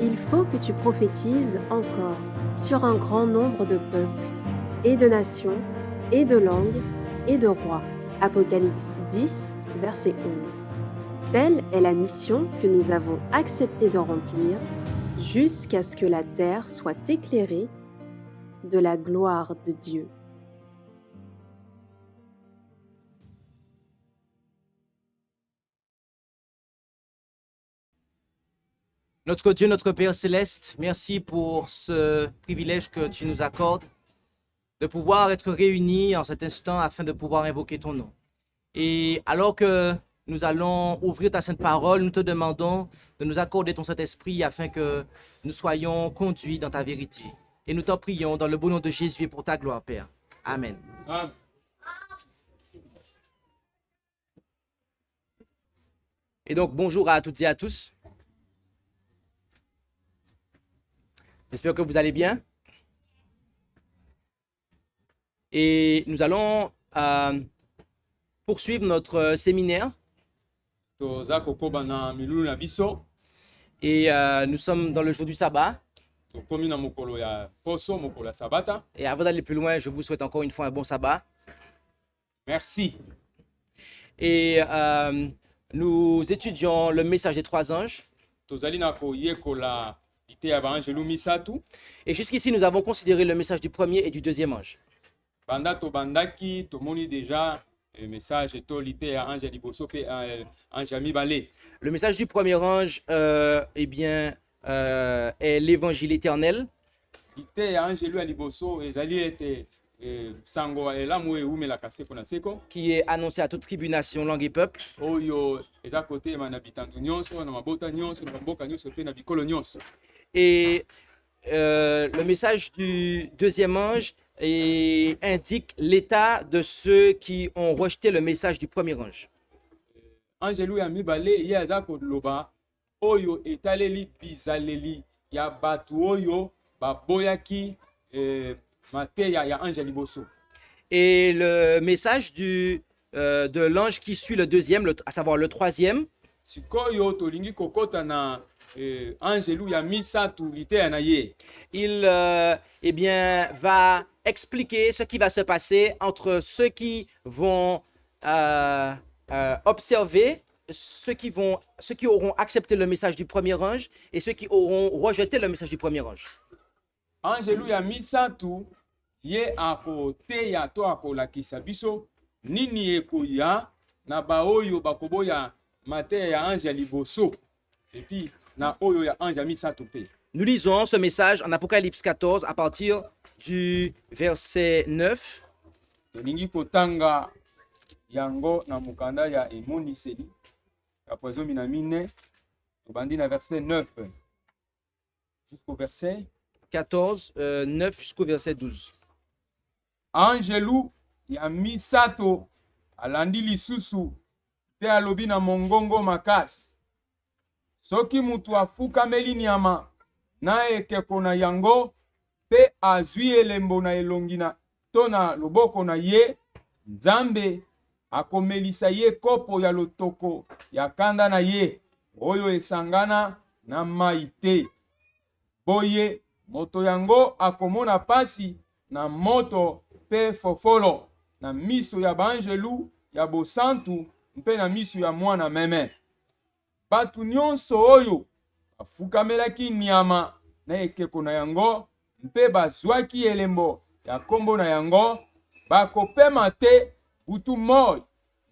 il faut que tu prophétises encore sur un grand nombre de peuples, et de nations, et de langues, et de rois. Apocalypse 10, verset 11. Telle est la mission que nous avons accepté de remplir jusqu'à ce que la terre soit éclairée de la gloire de Dieu. Notre Dieu, notre Père céleste, merci pour ce privilège que tu nous accordes de pouvoir être réunis en cet instant afin de pouvoir invoquer ton nom. Et alors que nous allons ouvrir ta sainte parole, nous te demandons de nous accorder ton Saint-Esprit afin que nous soyons conduits dans ta vérité. Et nous t'en prions dans le beau nom de Jésus et pour ta gloire, Père. Amen. Amen. Et donc, bonjour à toutes et à tous. J'espère que vous allez bien. Et nous allons poursuivre notre séminaire. Toza kokoba na milulu na biso, Et nous sommes dans le jour du sabbat. tokomi na mokolo ya poso, mokolo ya sabata. Et avant d'aller plus loin, je vous souhaite encore une fois un bon sabbat. Merci. Et nous étudions le message des trois anges. Tozali na koyekola ite ya baangelu misatu. Et jusqu'ici, nous avons considéré le message du premier et du deuxième ange. Banda tobandaki tomoni déjà message to lite ya ange ya liboso pe ange ya mibale. Le message du premier ange, est l'évangile éternel. Lite ya angelu ya liboso ezali ete sango elamu eumelaka seko na seko, Qui est annoncé à toute tribu, nation, langue et peuple. oyo eza kotema na bitandu nyonso, na mabota nyonso, na mboka nyonso pe na bikolo nyonso. Et le message du deuxième ange indique l'état de ceux qui ont rejeté le message du premier ange. Angelu ya mibale ye aza koloba oyo etaleli bizaleli ya batu oyo baboyaki mateya ya ange ya liboso. Et le message de l'ange qui suit le deuxième, à savoir le troisième, Sikoyo tolingi kokota na angelu ya misato liteya na ye. il va expliquer ce qui va se passer entre ceux qui vont observer, ceux qui auront accepté le message du premier ange et ceux qui auront rejeté le message du premier ange. Angelu ya misato ye akoteya to akolakisa biso nini ekoya na baoyo bakoboya mateya ya ange ya liboso epi na oyo ya ange ya misato pe. Nous lisons ce message en Apocalypse 14 à partir du verset 9 tolingi kotanga yango na mokanda ya emoniseli ya poizomi na mine tobandi na verset 9 jusqu'au verset 14, 9 jusqu'au verset 12. angelu ya misato alandi lisusu te alobi na mongongo makasi soki mutu afukameli nyama na ekeko na yango mpe azwi elembo na elongi na to na loboko na ye, Nzambe akomelisa ye kopo ya lotoko ya kanda na ye oyo esangana na mai te. Boye moto yango akomona pasi na moto mpe fofolo na miso ya baangelu ya bosantu mpe na miso ya mwana meme. Batu nyonso oyo bafukamelaki nyama na ekeko na yango mpe bazwaki elembo ya kombo na yango bakopema te butu moi.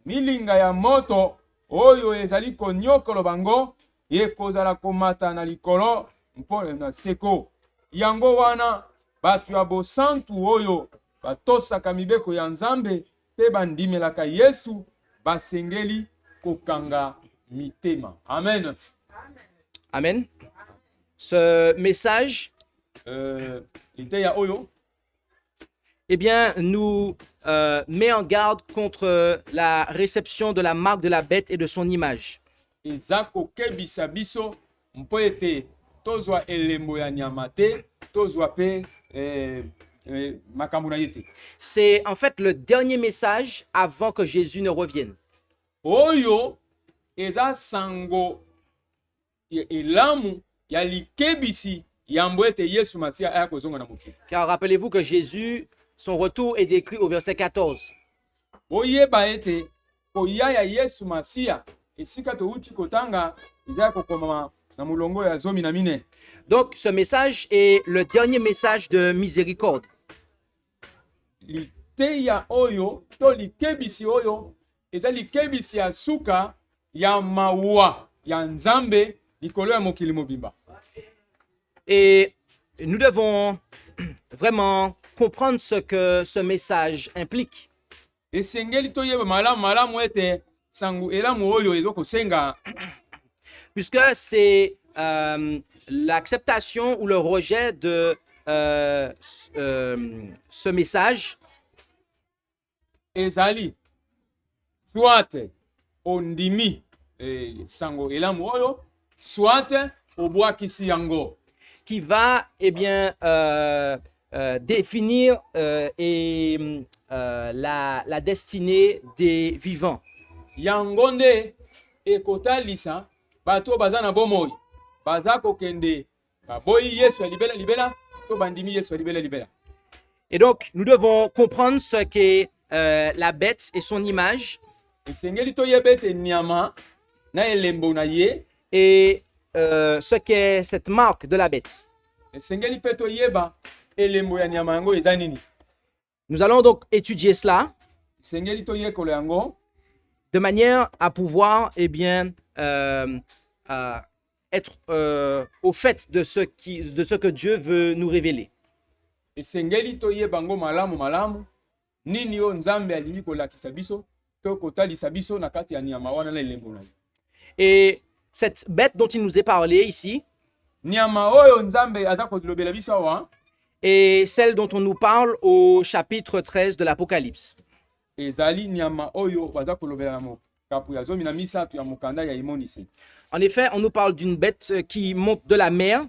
Milinga ya moto oyo ezali konyokolo bango ekozala komata na likolo mpona na seko. Yango wana batu ya bosantu oyo batosaka mibeko ya Nzambe pe bandimelaka Yesu basengeli kokanga mitema. Amen. Amen. Ce message Liteya oyo nous met en garde contre la réception de la marque de la bête et de son image. eza kokebisa biso mpo ete tozwa elembo ya nyama te, tozwa pe makambo na ye te. C'est en fait le dernier message avant que Jésus ne revienne. Oyo eza sango elamu ya likebisi yambo ete Yesu Masiya aya kozonga na mokili. Car rappelez-vous que Jésus, son retour est décrit au verset 14. Boyeba ete koya ya Yesu Masiya esika touti kotanga ezaya kokoma na mulongo ya 14. Donc ce message est le dernier message de miséricorde. Liteya oyo to likebisi oyo eza likebisi ya suka ya mawa ya Nzambe likolo ya mokili mobimba. Et nous devons vraiment comprendre ce que ce message implique. Esengeli toyeba malamu ete sangu elamu oyo ezokosenga, puisque c'est l'acceptation ou le rejet de ce message ezali soit ondimi sango elamu oyo soit obwakisi yango, qui va définir la destinée des vivants. Yango nde ekotalisa bato baza na bomoi baza kokende baboyi Yesu ya libela to bandimi Yesu ya libela. Et donc nous devons comprendre ce qu'est la bête et son image, esengeli toyeba ete nyama na elembo na ye, et ce qu'est cette marque de la bête. esengeli pe toyeba elembo ya nyama yango eza nini. Nous allons donc étudier cela esengeli toyekola yango de manière à pouvoir être au fait de ce que Dieu veut nous révéler. esengeli toyeba yango malamu nini o Nzambe alingi kolakisa biso to kotalisa biso na kati ya nyama wana na elembo na ye. Et cette bête dont il nous est parlé ici, nyama oyo Nzambe aza kolobela biso awa, et celle dont on nous parle au chapitre 13 de l'Apocalypse. ezali nyama oyo baza kolobela na mokapu ya 13 ya mokanda ya imonisi. En effet, on nous parle d'une bête qui monte de la mer,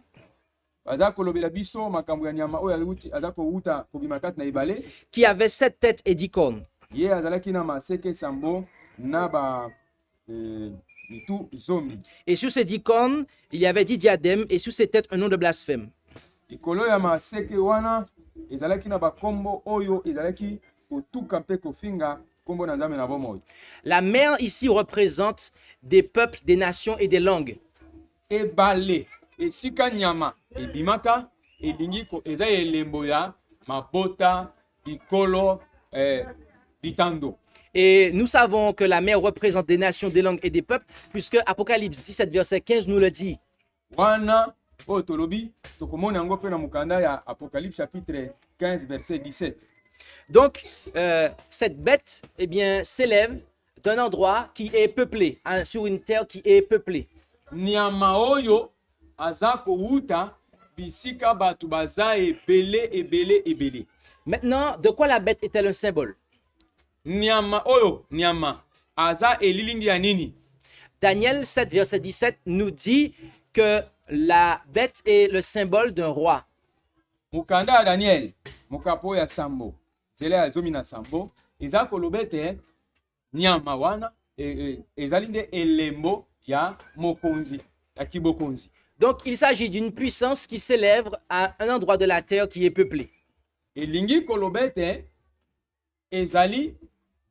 baza kolobela biso makambo ya nyama oyo aza kouta kobima kati na ibale, qui avait 7 têtes et 10 cornes. ye azalaki na maseke sambo na ba mitu zomi. Et sur ces 10 cornes, il y avait 10 diadèmes, et sur ces têtes un nom de blasphème. Likolo ya maseke wana ezalaki na bakombo oyo ezalaki kotuka mpe kofinga kombo na Nzambe na bomoi. La mer ici représente des peuples, des nations et des langues. Ebale esika nyama ebimaka elingi eza elembo ya mabota bikolo bitando. Et nous savons que la mer représente des nations, des langues et des peuples, puisque Apocalypse 17, verset 15 nous le dit. Wana oyo tolobi tokomona yango mpe na mokanda ya Apocalypse chapitre 15 verset 17. Donc, cette bête s'élève d'un endroit qui est peuplé, sur une terre qui est peuplée. Nyama oyo aza kouta bisika batu baza ebele. Maintenant, de quoi la bête est-elle un symbole? Nyama aza elilingi ya nini? Daniel 7, verset 17 nous dit que la bête est le symbole d'un roi. Mukanda ya Daniel, mukapo ya sambo, zele ya zomi na sambo, eza kolobete nyama wana, ezali nde elembo ya mokonzi, ya kibokonzi. Donc, il s'agit d'une puissance qui s'élève à un endroit de la terre qui est peuplé. Elingi kolobete, ezali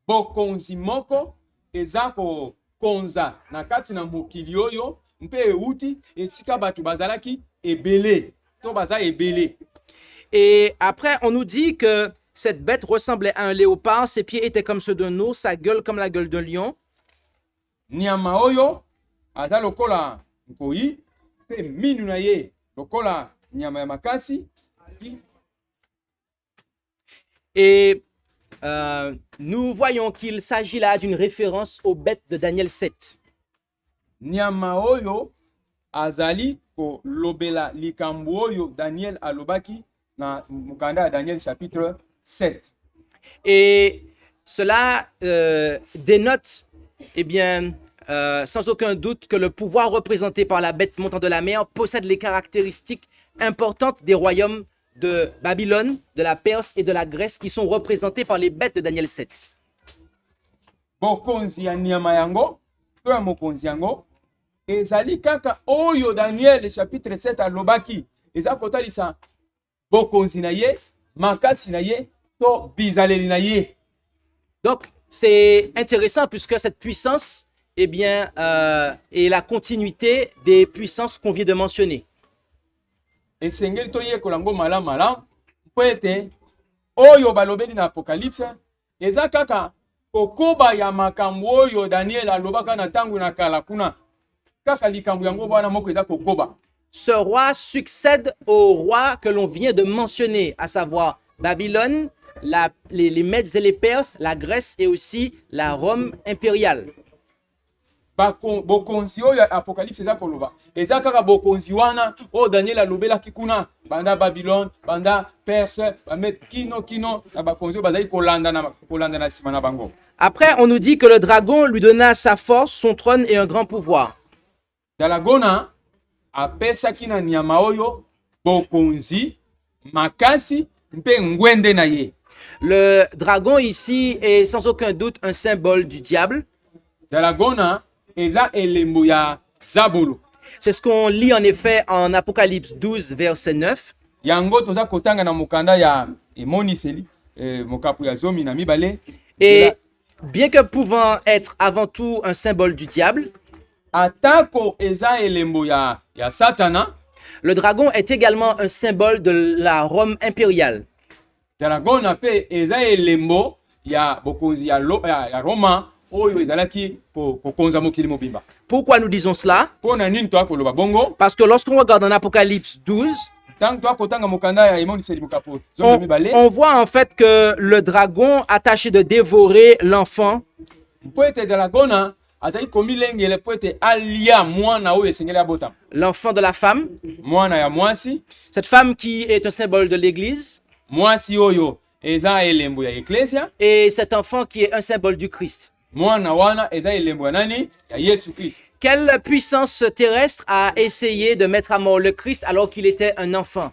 bokonzi moko, eza ko konza na kati na mokili oyo, mpe euti esika batu bazalaki ebele to baza ebele. Et après on nous dit que cette bête ressemblait à un léopard, ses pieds étaient comme ceux d'un ours, sa gueule comme la gueule d'un lion. Nyama oyo aza lokola nkoi pe minu na ye lokola nyama ya makasi. Et nous voyons qu'il s'agit là d'une référence aux bêtes de Daniel 7. Nyama oyo azali ko lobela likambo oyo Daniel alobaki na mukanda ya Daniel chapitre 7. Et cela dénote, sans aucun doute, que le pouvoir représenté par la bête montant de la mer possède les caractéristiques importantes des royaumes de Babylone, de la Perse et de la Grèce qui sont représentés par les bêtes de Daniel 7. Bokonzi ya nyama yango to ya mokonzi yango ezali kaka oyo Daniel chapitre 7 alobaki eza kotalisa bokonzi na ye makasi na ye to bizaleli na ye. Donc, c'est intéressant puisque cette puissance, eh bien, est la continuité des puissances qu'on vient de mentionner. Esengeli toyekola ngo malamu mpo ete oyo balobeli na Apocalypse eza kaka kokoba ya makambo oyo Daniel alobaka na tango na kala kuna kaka likambo yango bwana moko eza kokoba. Ce roi succède au roi que l'on vient de mentionner, à savoir Babylone, les Mèdes et les Perses, la Grèce et aussi la Rome impériale. Bokonzi oyo Apocalypse eza koloba eza kaka bokonzi wana oyo Daniel alobelaki kuna banda Babylone, banda Perse, bamet kino na bakonzi oyo bazali kolanda na sima na bango. Après, on nous dit que le dragon lui donna sa force, son trône et un grand pouvoir. Dalagona apesaki na nyama oyo bokonzi makasi mpe ngwende na ye. Le dragon ici est sans aucun doute un symbole du diable. Dalagona eza elembo ya Zabolo. C'est ce qu'on lit en effet en Apocalypse 12 verset 9. Yango toza kotanga na mokanda ya emoniseli mokapu ya zomi na mibale. Et bien que pouvant être avant tout un symbole du diable, atako eza elembo ya Satana, le dragon est également un symbole de la Rome impériale. Dragona pe eza elembo ya bokonzi ya Roma oyo ezalaki kokonza mokili mobimba. Pourquoi nous disons cela? Pona nini to akoloba bongo? Parce que lorsqu'on regarde en Apocalypse 12, on voit en fait que le dragon a tâché de dévorer l'enfant. L'enfant de la femme. Cette femme qui est un symbole de l'église. Et cet enfant qui est un symbole du Christ. Quelle puissance terrestre a essayé de mettre à mort le Christ alors qu'il était un enfant?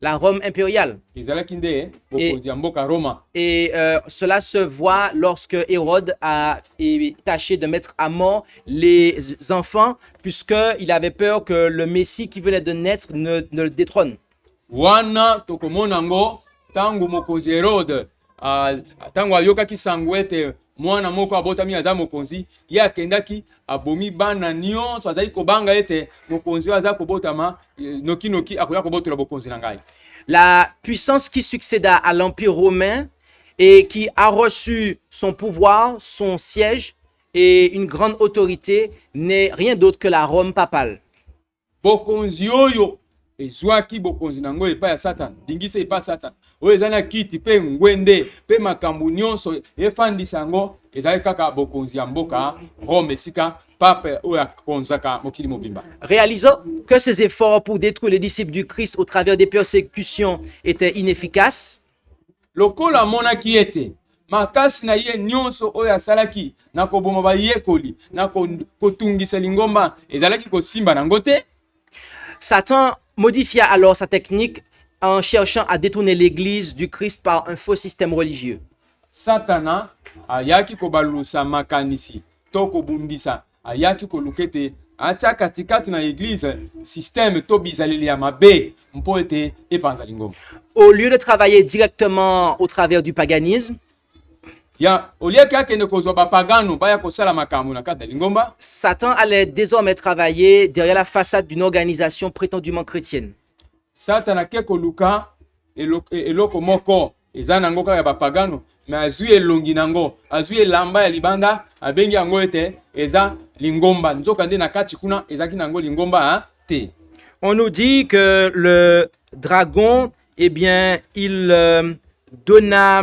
La Rome impériale. Et cela se voit lorsque Hérode a tâché de mettre à mort les enfants puisqu'il avait peur que le Messie qui venait de naître ne le détrône. Wana tokomona ngo tangu mokonzi Herode tangu ayokaki sango ete mwana moko abotami aza mokonzi ye akendaki abomi bana nyonso azali kobanga ete mokonzi aza kobotama noki akoya kobotola bokonzi na ngai. La puissance qui succéda à l'Empire romain et qui a reçu son pouvoir, son siège et une grande autorité n'est rien d'autre que la Rome papale. Bokonzi oyo ezwaki bokonzi nango epa ya Satan, dingise epa Satan. Oyo ezana kiti pe ngwende pe makambu nyonso efandisa ngo ezali kaka bokonzi ya mboka Rome esika pape oyo akonzaka mokili mobimba. Réalisons que ces efforts pour détruire les disciples du Christ au travers des persécutions étaient inefficaces. Lokola monaki ete makasi na ye nyonso oyo asalaki na koboma bayekoli na kotungisa lingomba ezalaki kosimba nango te. Satan modifia alors sa technique en cherchant à détourner l'église du Christ par un faux système religieux. Satana ayaki kobalusa makanisi to kobundisa ayaki kolukete atia katikati na église système to bizaleli ya mabe mpo ete epanza lingomba. Au lieu de travailler directement au travers du paganisme, Satan allait désormais travailler derrière la façade d'une organisation prétendument chrétienne. Satan akeko luka eloko moko eza nango kaka bapagano mais azui elongi nango azui elamba ya libanda abengi yango ete eza lingomba nzoka nde na kati kuna ezaki nango lingomba te. On nous dit que le dragon, eh bien, il donna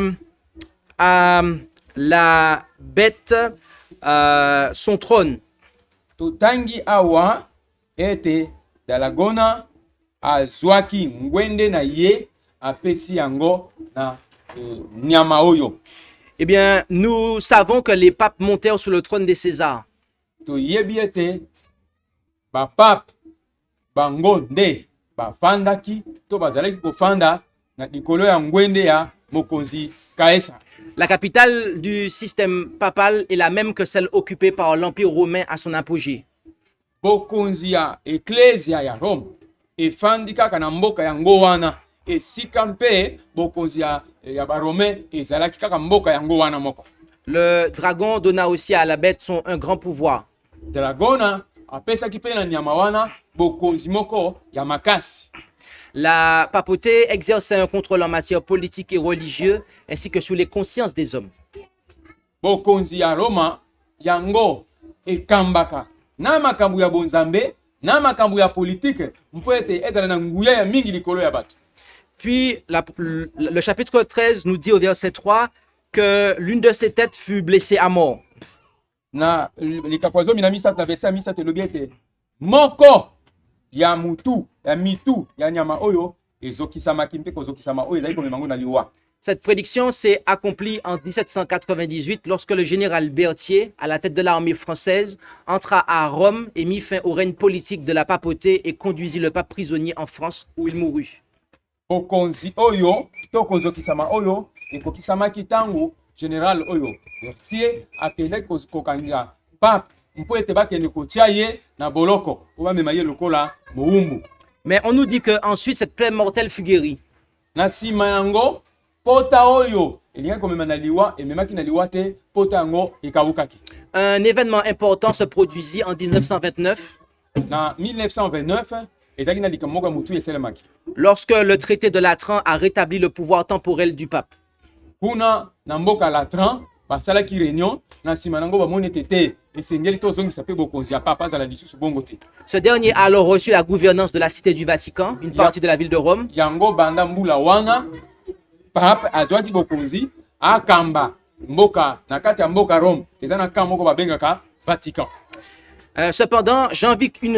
à la bête son trône. Totangi awa ete dalagona azwaki ngwende na ye apesi yango na nyama oyo. Eh bien, nous savons que les papes montèrent sur le trône des Césars. Toyebi ete ba pape bango nde bafandaki to bazalaki kofanda na likolo ya ngwende ya mokonzi Kaesa. La capitale du système papal est la même que celle occupée par l'Empire romain à son apogée. bokonzi ya eklesia ya Rome efandi kaka na mboka yango wana, esika mpe bokonzi ya barome ezalaki kaka mboka yango wana moko. Le dragon donna aussi à la bête un grand pouvoir. Dragona apesaki mpe na nyama wana bokonzi moko ya makasi. La papauté exerçait un contrôle en matière politique et religieuse, ainsi que sur les consciences des hommes. Bokonzi ya Roma yango ekambaka na makambo ya bonzambe na makambo ya politique mpo ete ezala na nguya ya mingi likolo ya bato. Puis le chapitre 13 nous dit au verset 3 que l'une de ses têtes fut blessée à mort. Na likapo zomi na misatu na verset misatu elobi ete moko ya mitu ya nyama oyo ezokisamaki mpe kozokisama oyo ezali komema ngo na liwa. Cette prédiction s'est accomplie en 1798 lorsque le général Berthier, à la tête de l'armée française, entra à Rome et mit fin au règne politique de la papauté et conduisit le pape prisonnier en France où il mourut. Bokonzi oyo to kozokisama oyo ekokisamaki tango général oyo Berthier akendaki kokanga pape mpo ete bakende kotia ye na boloko po bamema ye lokola mowumbu. Mais on nous dit que ensuite cette plaie mortelle fut guérie. Na nsima yango pota oyo elingaki komema na liwa ememaki na liwa te, pota yango ekabukaki. Un événement important se produisit en 1929 Na 1929 ezalaki na likambo moko ya motu esalemaki. lorsque le traité de Latran a rétabli le pouvoir temporel du pape. Kuna na mboka Latran basalaki réunion, na nsima nango bamoni ete te esengeli tozongisa mpe bokonzi ya papa azala lisusu bongo te. Ce dernier a alors reçu la gouvernance de la cité du Vatican, une partie de la ville de Rome. Yango banda mbula wana pape azwaki bokonzi akamba mboka na kati ya mboka Rome eza na kambo moko babengaka Vatican. Cependant, Jean vit une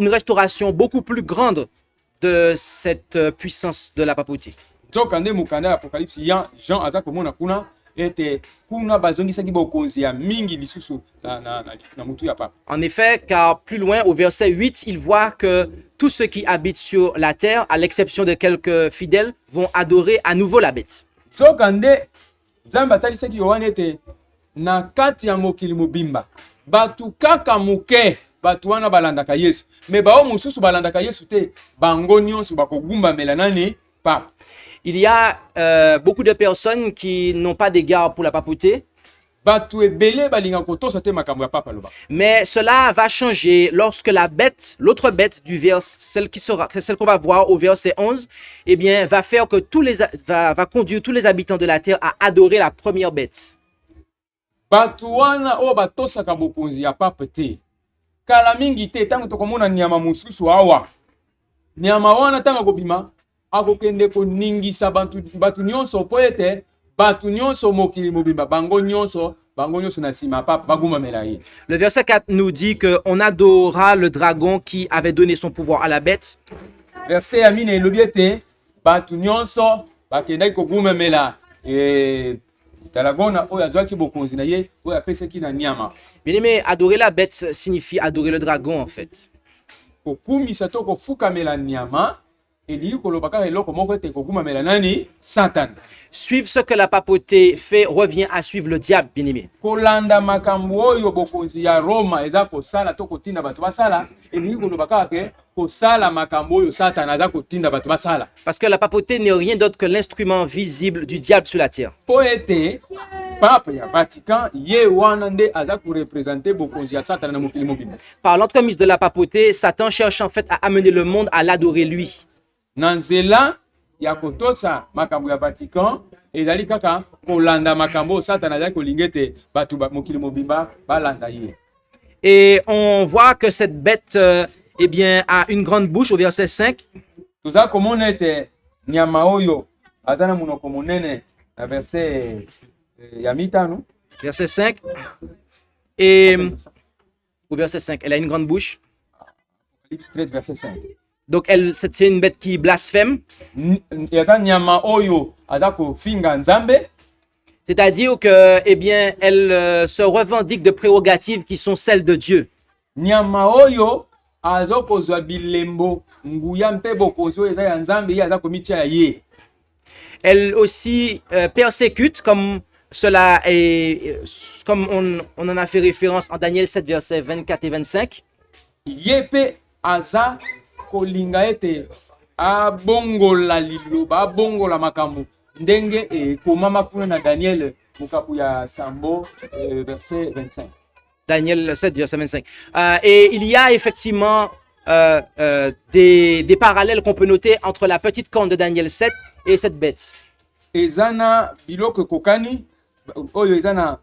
restauration beaucoup plus grande de cette puissance de la papauté. Nzoka nde mokanda ya Apocalypse ya Jean aza komona kuna ete kuna bazongisaki bokonzi ya mingi lisusu na mutu ya papa. En effet, car plus loin, au verset 8, il voit que tous ceux qui habitent sur la terre, à l'exception de quelques fidèles, vont adorer à nouveau la bête. Nzoka nde Nzambe atalisaki Yohane ete na kati ya mokili mobimba batu kaka moke batu wana balandaka Yesu, me bao mosusu balandaka Yesu te, bango nyonso bakogumbamela nani papa. Il y a beaucoup de personnes qui n'ont pas d'égard pour la papauté, Batu ebele balinga kotosa te makambo ya papa loba. mais cela va changer lorsque la bête, l'autre bête du verset, celle qu'on va voir au verset 11, eh bien, va faire que va conduire tous les habitants de la terre à adorer la première bête. Batu wana oyo batosaka bokonzi ya papa te, kala mingi te tango tokomona nyama mosusu awa, nyama wana tango kobima akokende koningisa batu nyonso po ete batu nyonso mokili mobimba bango nyonso na nsima papa bagumbamela ye. Le verset 4 nous dit qu'on adora le dragon qui avait donné son pouvoir à la bête. Verset ya mine elobi ete batu nyonso bakendaki kogumbamela dragona oyo azwaki bokonzi na ye oyo apesaki na nyama. Bien aimé, adorer la bête signifie adorer le dragon en fait. Kokumisa to kofukamela nyama elingi koloba kaka eloko moko ete kogumbamela nani Satan. Suivre ce que la papauté fait revient à suivre le diable, bien aimé. Kolanda makambo oyo bokonzi ya Roma eza kosala to kotinda bato basala, elingi koloba kaka ke kosala makambo oyo Satan aza kotinda bato basala. Parce que la papauté n'est rien d'autre que l'instrument visible du diable sur la terre. Po ete pape ya Vatican ye wana nde aza korepresente bokonzi ya Satan na mokili mobimba. Par l'entremise de la papauté, Satan cherche en fait à amener le monde à l'adorer lui. Na nzela ya kotosa makambo ya Vatican ezali kaka kolanda makambo Satan azali kolinga ete bato mokili mobimba balanda ye. Et on voit que cette bête eh bien, a une grande bouche au verset 5. Toza komona ete nyama oyo aza na monoko monene na verset ya mitano. Verset 5. Et au verset 5, elle a une grande bouche. Apocalypse 13 verset 5. Donc c'est une bête qui blasphème. Yata nyama oyo aza kofinga Nzambe. C'est-à-dire que, eh bien, elle se revendique de prérogatives qui sont celles de Dieu. Nyama oyo azo kozwa bilembo nguya mpe bokonzi oyo eza ya Nzambe ye aza komitia ye. Elle aussi persécute comme Cela est, comme on en a fait référence en Daniel 7, versets 24 et 25, ye mpe aza kolinga ete abongola liloba abongola makambo ndenge ekomama kuna na Daniel mokapu ya Sambo verset 25. Daniel 7, verset 25. Et il y a effectivement des parallèles qu'on peut noter entre la petite corne de Daniel 7 et cette bête. Ezana biloko kokani oyo ezana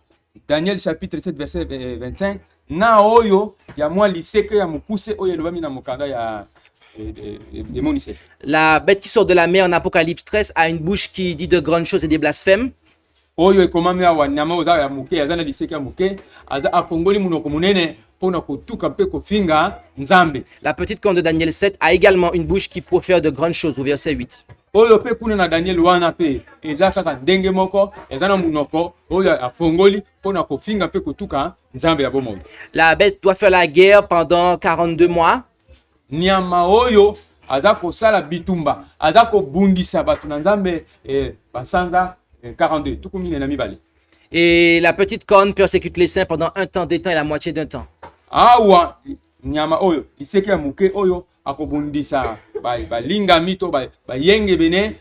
Daniel chapitre 7 verset 25 na oyo ya mwa liseke ya mukuse oyo elobami na mokanda ya démonisé. La bête qui sort de la mer en Apocalypse 13 a une bouche qui dit de grandes choses et des blasphèmes. Oyo ekomami awa nyama oza ya muke azana liseke ya muke aza afongoli munoko munene pona kotuka mpe kofinga nzambe. La petite corne de Daniel 7 a également une bouche qui profère de grandes choses au verset 8. Oyo pe kuna na Daniel wana pe eza kaka ndenge moko ezana munoko oyo afongoli pona kofinga mpe kotuka nzambe ya bomoi. La bête doit faire la guerre pendant 42 mois. Nyama oyo aza kosala bitumba aza kobundisa bato na nzambe basanza 42 tukumine na mibale. Et la petite corne persécute les saints pendant un temps d'étant et la moitié d'un temps. Awa nyama oyo iseke ya muke oyo akobundisa balinga mito bayenge bene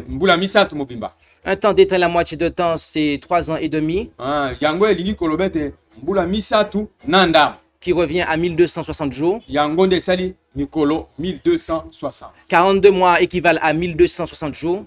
mbula misato mobimba. Un temps d'étant et la moitié d'un temps, c'est 3 ans et demi. Yango elingi kolobete mbula misatu nanda qui revient à 1260 jours. Yango nde sali mikolo 1260. 42 mois équivalent à 1260 jours.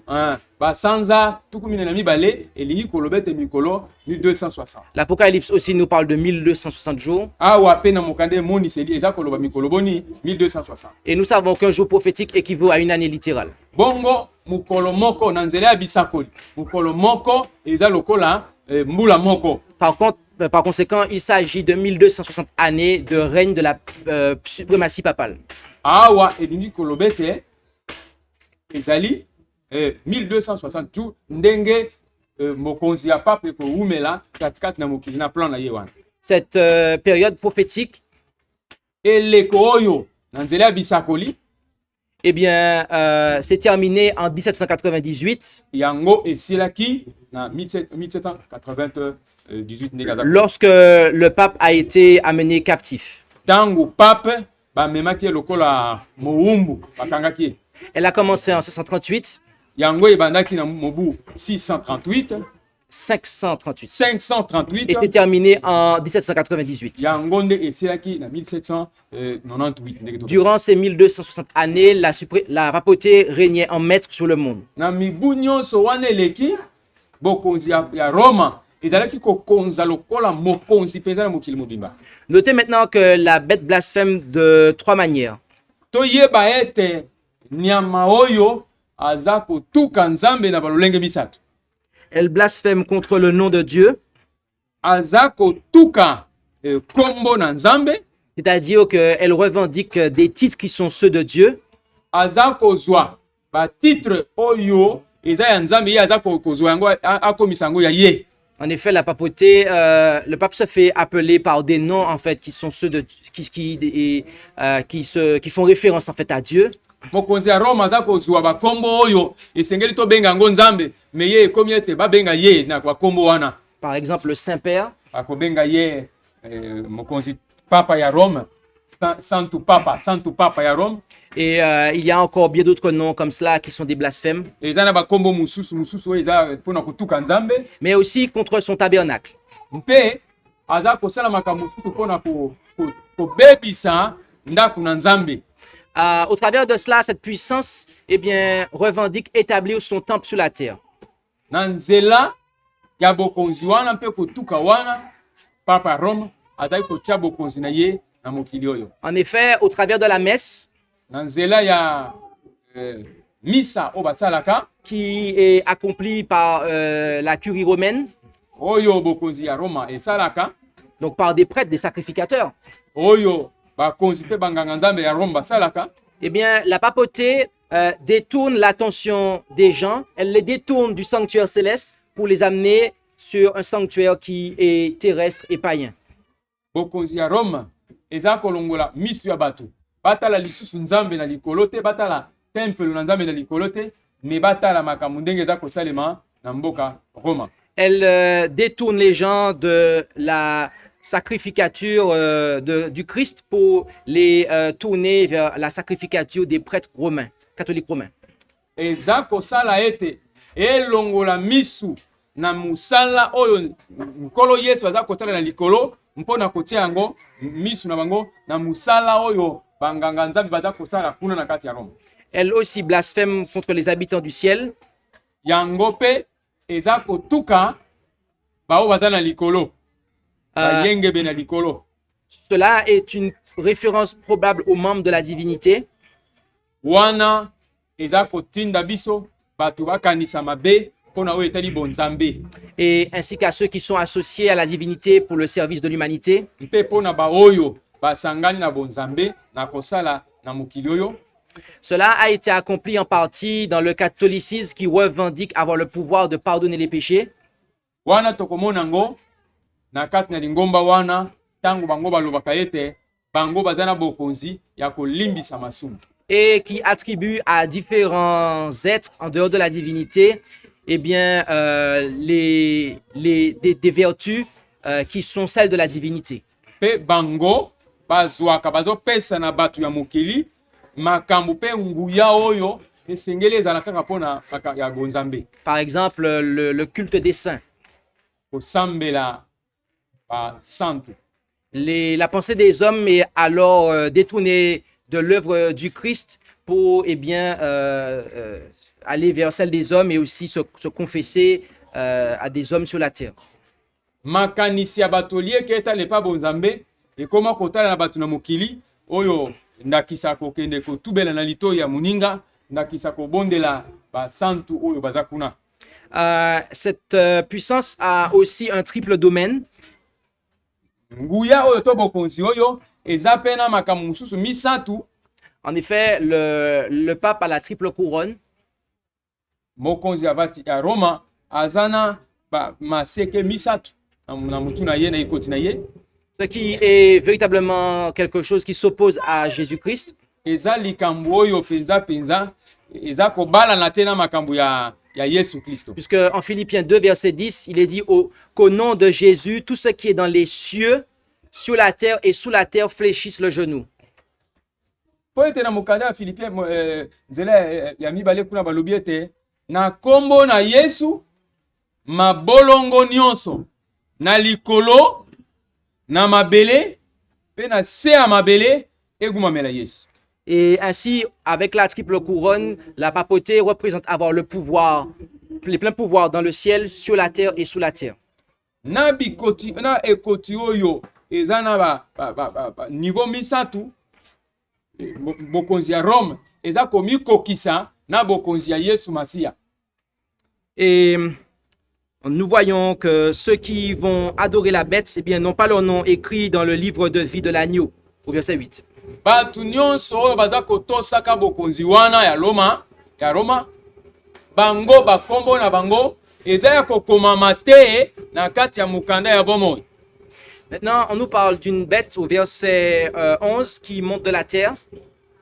Basanza tukumine na mibale elingi kolobete mikolo 1260. L'Apocalypse aussi nous parle de 1260 jours. Awa pe na mokande moni seli eza koloba mikolo boni 1260. Et nous savons qu'un jour prophétique équivaut à une année littérale. Bongo mukolo moko na nzela ya bisakoli. Mukolo moko eza lokola mbula moko. Par conséquent, il s'agit de 1260 années de règne de la suprématie papale. Awa elingi kolobete ezali 1260 jours ndenge mokonzi ya pape ko umela katikati na mokili na plan na ye wana. Cette période prophétique eleko oyo na nzela ya bisakoli eh bien c'est terminé en 1798. Yango esilaki na 1798 ndenge lorsque le pape a été amené captif. Tango pape ba memaki lokola moumbu bakangaki. Elle a commencé en 538. Yango ebandaki na mobu 638. 538. Et c'est terminé en 1798. Yango nde esilaki na 1798. Durant ces 1260 années, la papauté régnait en maître sur le monde. Na mibu nyonso wana eleki bokonzi ya Roma ezalaki kokonza lokola mokonzi penza na mokili mobimba. Notez maintenant que la bête blasphème de 3 manières. Toyeba ete nyama oyo aza kotuka nzambe na balolenge misato. Elle blasphème contre le nom de Dieu. Aza kotuka kombo na nzambe. C'est-à-dire qu'elle revendique des titres qui sont ceux de Dieu. Aza kozwa ba titre oyo eza ya nzambe ye aza kozwa yango akomisa yango ya ye. En effet, la papauté, le pape se fait appeler par des noms en fait qui sont ceux de qui font référence en fait à Dieu. Mokonzi ya Roma aza kozwa ba kombo oyo esengeli to benga ngo nzambe me ye komi ete ba benga ye na kwa kombo wana. Par exemple, le Saint-Père. Akobenga ye mokonzi papa ya Rome, Santo Papa ya Rome. Et il y a encore bien d'autres noms comme cela qui sont des blasphèmes. Mais aussi contre son tabernacle. Au travers de cela, cette puissance eh bien, revendique établir son temple sur la terre. En effet, au travers de la messe, qui est accomplie par la curie romaine, donc par des prêtres, des sacrificateurs, eh bien, la papauté détourne l'attention des gens, elle les détourne du sanctuaire céleste pour les amener sur un sanctuaire qui est terrestre et païen. Eza kolongola misu ya bato batala lisusu nzambe na likolo te batala temple na nzambe na likolo te me batala makambo ndenge eza kosalema na mboka Roma. Elle détourne les gens de la sacrificature du Christ pour les tourner vers la sacrificature des prêtres romains, catholiques romains. eza kosala ete elongola misu na musala oyo nkolo Yesu aza kotala na likolo mpona kotia yango misu na bango na musala oyo banganga nzambe baza kosala kuna na kati ya Rome. Elle aussi blasphème contre les habitants du ciel. Yango pe eza kotuka bao baza na likolo bayengebe na likolo. Cela est une référence probable aux membres de la divinité. Wana eza kotinda biso bato bakanisa mabe mpona oyo etali bonzambe. Et ainsi qu'à ceux qui sont associés à la divinité pour le service de l'humanité. Mpe mpona baoyo basangani na bonzambe na kosala na mokili oyo. Cela a été accompli en partie dans le catholicisme qui revendique avoir le pouvoir de pardonner les péchés. Wana tokomona ngo na kati na lingomba wana tango bango balobaka ete bango baza na bokonzi ya kolimbisa masumu. Et qui attribue à différents êtres en dehors de la divinité, eh bien, des vertus qui sont celles de la divinité. Pe bango bazwaka bazopesa na batu ya mokili makambo pe nguya oyo esengeli ezala kaka mpona ya bonzambe. Par exemple, le culte des saints. Kosambela ba santu. La pensée des hommes est alors détournée de l'œuvre du Christ pour eh bien, aller vers celle des hommes et aussi se confesser à des hommes sur la terre. Makanisi ya bato lieke etale pa bonzambe ekoma kotala na bato na mokili oyo ndakisa kokende kotubela na lito ya muninga ndakisa kobondela ba santu oyo baza kuna. Cette puissance a aussi un triple domaine. Nguya oyo to bokonzi oyo eza pena makambo mususu misatu. En effet, le pape a la triple couronne. Mokonzi ya Roma azana ba maseke misatu na mutu na ye na ikoti na ye. Ce qui est véritablement quelque chose qui s'oppose à Jésus-Christ. Eza likambo oyo penza eza kobala na tena makambo ya Yesu Kristo. Puisque en Philippiens 2 verset 10, il est dit qu'au nom de Jésus, tout ce qui est dans les cieux, sur la terre et sous la terre fléchissent le genou. Po ete na mokanda ya Philippiens nzela ya mibale kuna balobi ete na kombo na Yesu mabolongo nyonso na likolo na mabele pe na se ya mabele egumamela Yesu. Et ainsi, avec la triple couronne, la papauté représente avoir le pouvoir, les pleins pouvoirs dans le ciel, sur la terre et sous la terre. Na bikoti na ekoti oyo eza na ba niveau misatu bokonzi ya Rome eza komi kokisa na bokonzi ya Yesu Masia. Et nous voyons que ceux qui vont adorer la bête, eh bien, n'ont pas leur nom écrit dans le livre de vie de l'agneau, au verset 8. Batu nyonso oyo baza kotosaka bokonzi wana ya Roma bango bakombo na bango eza ya kokomama te na kati ya mukanda ya bomoi. Maintenant, on nous parle d'une bête au verset 11 qui monte de la terre.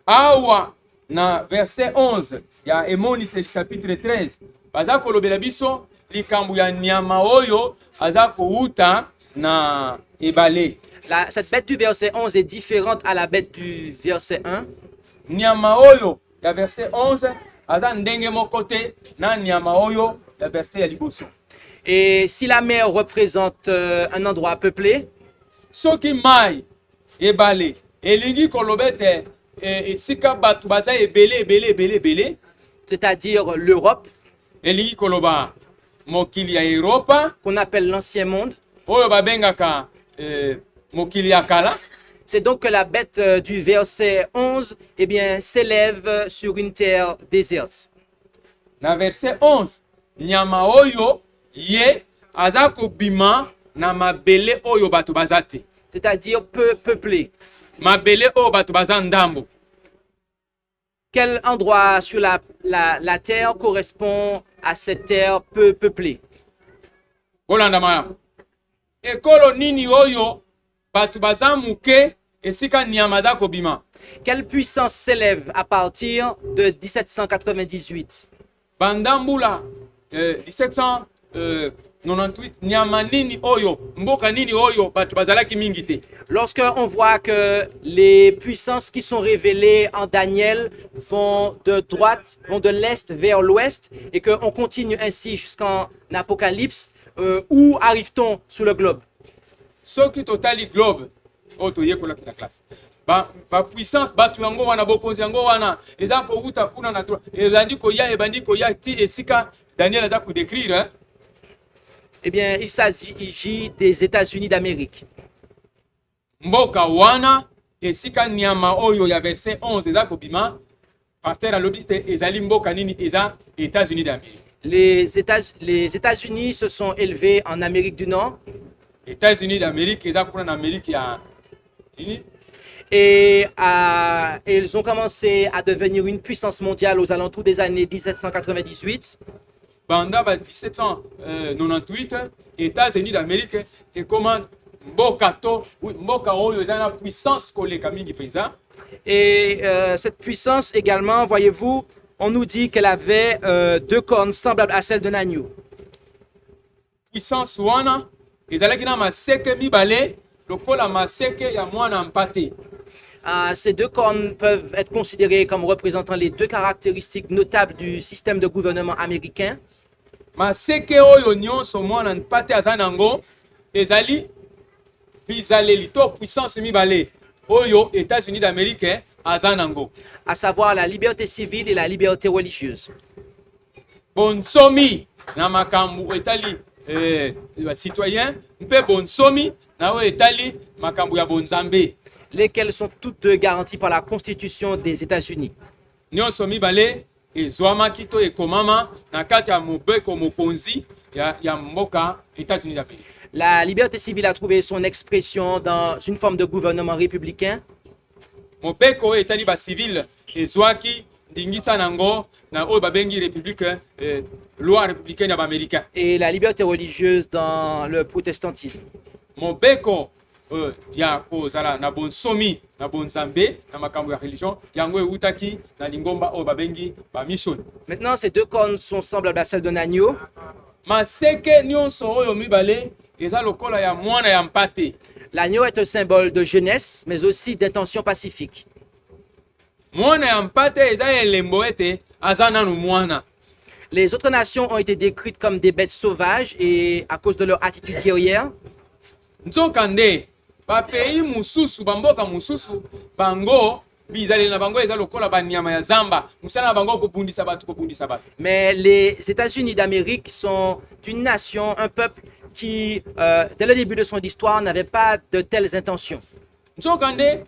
Awa na verset 11 ya Emonise chapitre 13 baza kolobela biso likambo ya nyama oyo aza kouta na ebale. Cette bête du verset 11 est différente à la bête du verset 1. Nyama oyo ya verset 11 aza ndenge moko te na nyama oyo ya verset ya liboso. Et si la mer représente un endroit peuplé, soki mai ebale elingi kolobete esika batu baza ebele, c'est-à-dire l'Europe, elingi koloba mokili ya Europa qu'on appelle l'ancien monde, oyo babengaka mokili ya kala. C'est donc que la bête du verset 11 eh bien, s'élève sur une terre déserte. Na verset 11, nyama oyo ye aza kobima na mabele oyo bato bazate. C'est-à-dire peu peuplé. Mabele oyo bato baza ndambo. Quel endroit sur la terre correspond à cette terre peu peuplée? Bolanda maya. Ekolo nini oyo bato baza muke esika nyama za kobima. Quelle puissance s'élève à partir de 1798? Bandambula 1798 98 nyama nini oyo mboka nini oyo batu bazalaki mingi te. Lorsqu'on voit que les puissances qui sont révélées en Daniel vont de droite, vont de l'est vers l'ouest, et qu'on continue ainsi jusqu'en Apocalypse, où arrive-t-on sur le globe? Soki totali globe oto yekola la classe. Ba puissance batu yango wana bokonzi yango wana eza ko uta kuna na droit. Ezandi ko ya ebandi ko ya ti esika Daniel aza ko décrire. Hein? Eh bien, il s'agit des États-Unis d'Amérique. Mboka wana esika nyama oyo ya verset 11 eza ko bima. Pasteur alobi te ezali mboka nini eza États-Unis d'Amérique. Les États-Unis se sont élevés en Amérique du Nord. États-Unis d'Amérique eza kuna na Amérique ya nini? Et ils ont commencé à devenir une puissance mondiale aux alentours des années 1798. Banda 1798, États-Unis d'Amérique et comment mboka oyo eza na puissance koleka mingi penza. Et cette puissance également, voyez-vous, on nous dit qu'elle avait deux cornes semblables à celles d'un agneau. Puissance wana ezalaki na maseke mibale lokola maseke ya mwana mpate. Ces deux cornes peuvent être considérées comme représentant les deux caractéristiques notables du système de gouvernement américain. Maseke oyo nyonso mwana mpate aza nango ezali bizaleli to puissance mibale oyo États-Unis d'Amérique aza nango. À savoir la liberté civile et la liberté religieuse. Bonsomi na makambu etali citoyen mpe bonsomi na oyo etali makambu ya bonzambe. Lesquelles sont toutes deux garanties par la Constitution des États-Unis. Nyonso mibale ezwamaki to ekomama na kati ya mobeko mokonzi ya mboka États-Unis d'Amérique. La liberté civile a trouvé son expression dans une forme de gouvernement républicain. Mobeko etali ba civil ezwaki ndingisa nango na oyo babengi république loi républicaine ya américain. Et la liberté religieuse dans le protestantisme. Mobeko ya kozala na bonsomi na bonzambe na makambo ya religion yango eutaki na lingomba oyo babengi ba mission. Maintenant, ces deux cornes sont semblables à celles d'un agneau. Maseke nyonso oyo mibale eza lokola ya mwana ya mpate. L'agneau est un symbole de jeunesse, mais aussi d'intention pacifique. Mwana ya mpate eza elembo ete aza nanu mwana. Les autres nations ont été décrites comme des bêtes sauvages et à cause de leur attitude guerrière. Nzokande ba pays mususu bamboka mususu bango bizaleli na bango eza lokola banyama ya zamba musala na bango ko bundisa batu. Mais les États-Unis d'Amérique sont une nation, un peuple qui, dès le début de son histoire, n'avait pas de telles intentions. Nzokande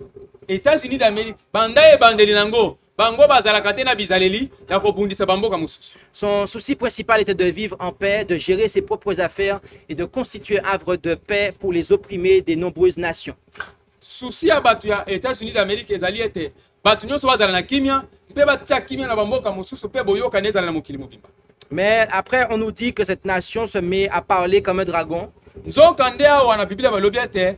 États-Unis d'Amérique banda e bandeli nango bango bazalaka te na bizaleli ya ko bundisa bamboka mususu. Son souci principal était de vivre en paix, de gérer ses propres affaires et de constituer un havre de paix pour les opprimés des nombreuses nations. Souci ya batu ya États-Unis d'Amérique ezali ete batu nyonso bazala na kimia mpe batia kimia na bamboka mususu mpe boyoka nezala na mokili mobimba. Mais après, on nous dit que cette nation se met à parler comme un dragon. Nzokande awa na Biblia balobi ete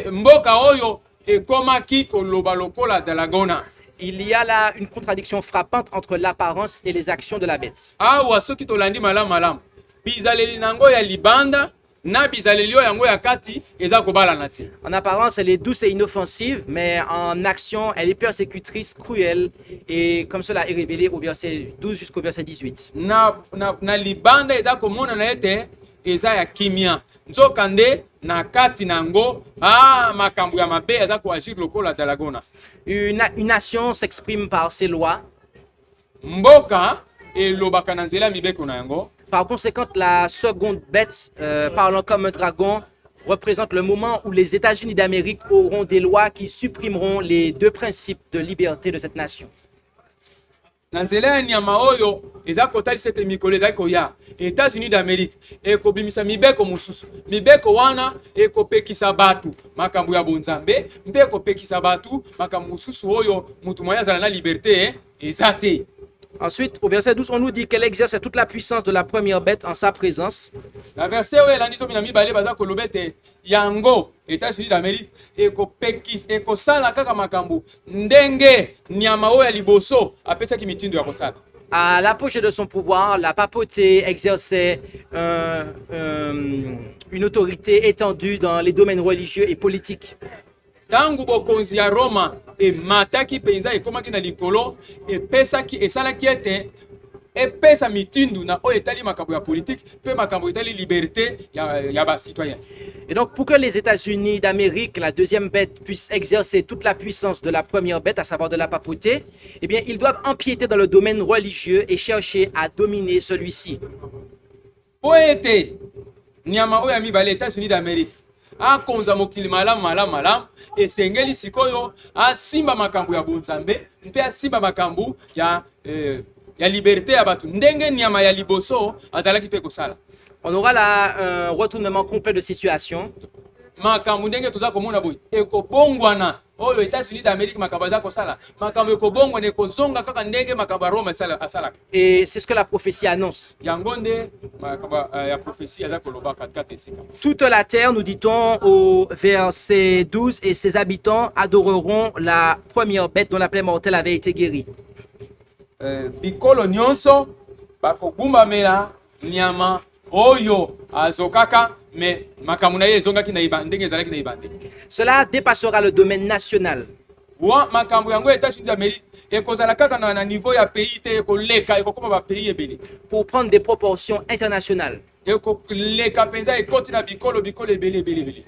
mboka oyo ekomaki koloba lokola dragona. Il y a là une contradiction frappante entre l'apparence et les actions de la bête. Awa soki tolandi malam bizaleli nango ya libanda na bizaleli yango ya kati eza kobalana te. En apparence, elle est douce et inoffensive, mais en action, elle est persécutrice, cruelle, et comme cela est révélé au verset 12 jusqu'au verset 18. Na libanda eza komona na ete eza ya kimia. Nzokande na kati nango makambu ya mabe eza ko agir lokola dragona. Une nation s'exprime par ses lois. Mboka elobaka na nzela mibeko na yango. Par conséquent, la seconde bête, parlant comme un dragon, représente le moment où les États-Unis d'Amérique auront des lois qui supprimeront les deux principes de liberté de cette nation. Na nzela ya nyama oyo eza kotalisa ete mikolo ezali koya États-Unis d'Amérique ekobimisa mibeko mosusu. Mibeko wana ekopekisa batu makambo ya bonzambe mpe ekopekisa batu makambo mosusu oyo mutu moya azala na liberté eza te. Ensuite, au verset 12, on nous dit qu'elle exerce toute la puissance de la première bête en sa présence. La verset oyo elandi soki na mibale baza koloba ete yango États-Unis d'Amérique ekosala kaka makambo ndenge nyama oyo ya liboso apesaki mitindo ya kosala. À l'apogée de son pouvoir, la papauté exerçait une autorité étendue dans les domaines religieux et politiques. Tangu bokonzi ya Roma emataki penza ekomaki na likolo epesaki esalaki ete epesa mitindu na oyo etali makambo ya politique pe makambo etali liberté ya ba citoyen. Et donc, pour que les États-Unis d'Amérique, la deuxième bête, puissent exercer toute la puissance de la première bête, à savoir de la papauté, eh bien, ils doivent empiéter dans le domaine religieux et chercher à dominer celui-ci. Po ete nyama oyo ya mibale États-Unis d'Amérique akonza mokili malamu esengeli sikoyo asimba makambo ya bonzambe mpe asimba makambo ya liberté ya batu ndenge nyama ya liboso azalaki pe kosala. On aura là un retournement complet de situation. Makambo ndenge toza komona boy ekobongwana oyo États-Unis d'Amérique makambo aza kosala makambo ekobongwana ekozonga kaka ndenge makambo ya Rome asalaka. Et c'est ce que la prophétie annonce. Yango nde makambo ya prophétie aza koloba katikati esika. Toute la terre, nous dit-on au verset 12, et ses habitants adoreront la première bête dont la plaie mortelle avait été guérie. Bikolo nyonso bakogumbamela nyama oyo azokaka me makambo na ye ezongaki na ndenge ezalaki na ibande. Cela dépassera le domaine national. Wa makambo yango États-Unis d'Amérique ekozala kaka na niveau ya pays te ekoleka ekokoma ba pays ebele pour prendre des proportions internationales. Ekoleka penza ekoti na bikolo ebele.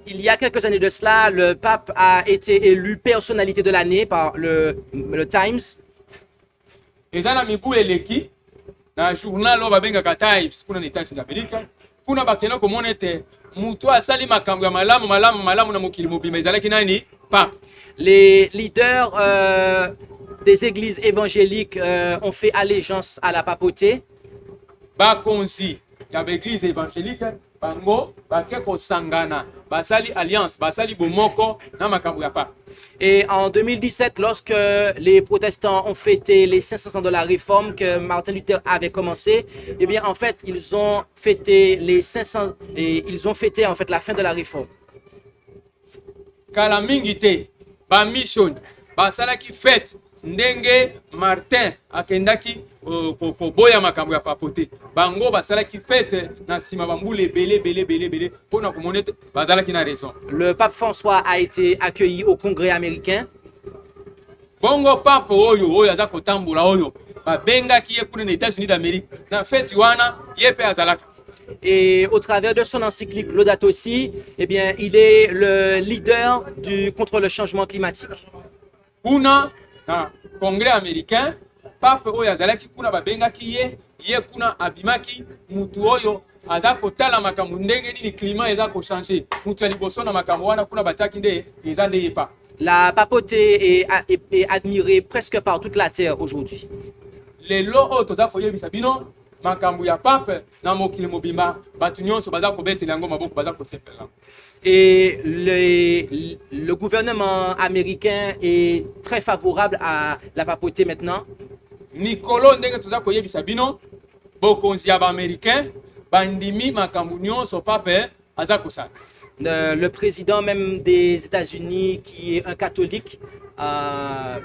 Il y a quelques années de cela, le pape a été élu personnalité de l'année par le Times. Ezana mibu eleki na journal oyo babengaka Times kuna na États-Unis d'Amérique kuna bakena komona ete mutu asali makambo ya malamu na mokili mobima ezalaki nani pape. Les leaders des églises évangéliques ont fait allégeance à la papauté. Bakonzi ya église évangélique bango bake kosangana basali alliance basali bomoko na makambo ya pape. Et en 2017, lorsque les protestants ont fêté les 500 ans de la réforme que Martin Luther avait commencé, eh bien en fait ils ont fêté les 500 et ils ont fêté en fait la fin de la réforme. Kala mingi te ba mission basalaki fête ndenge Martin akendaki koboya makambo ya papote bango basalaki fête na sima bambule belé pona komona bazalaki na raison. Le pape François a été accueilli au Congrès américain. Bongo pape oyo aza kotambola oyo babengaki ye kuna na États-Unis d'Amérique na fête wana yepe azalaka. Et au travers de son encyclique Laudato Si, eh bien, il est le leader contre le changement climatique. Kuna na Congrès américain, pape oyo azalaki kuna babengaki ye kuna abimaki mutu oyo aza kotala makambo ndenge nini climat eza ko changer. Mutu ya liboso na makambo wana kuna bataki nde eza nde yepa. La papauté est admirée presque par toute la terre aujourd'hui. Lelo oyo toza koyebisa bino makambo ya pape na mokili mobimba batu nyonso baza kobetela yango maboko baza kosepela. Et le gouvernement américain est très favorable à la papauté maintenant. Mikolo ndenge toza koyebisa bino bokonzi ya ba américain bandimi makambo nyonso pape aza kosala. Le président même des États-Unis, qui est un catholique,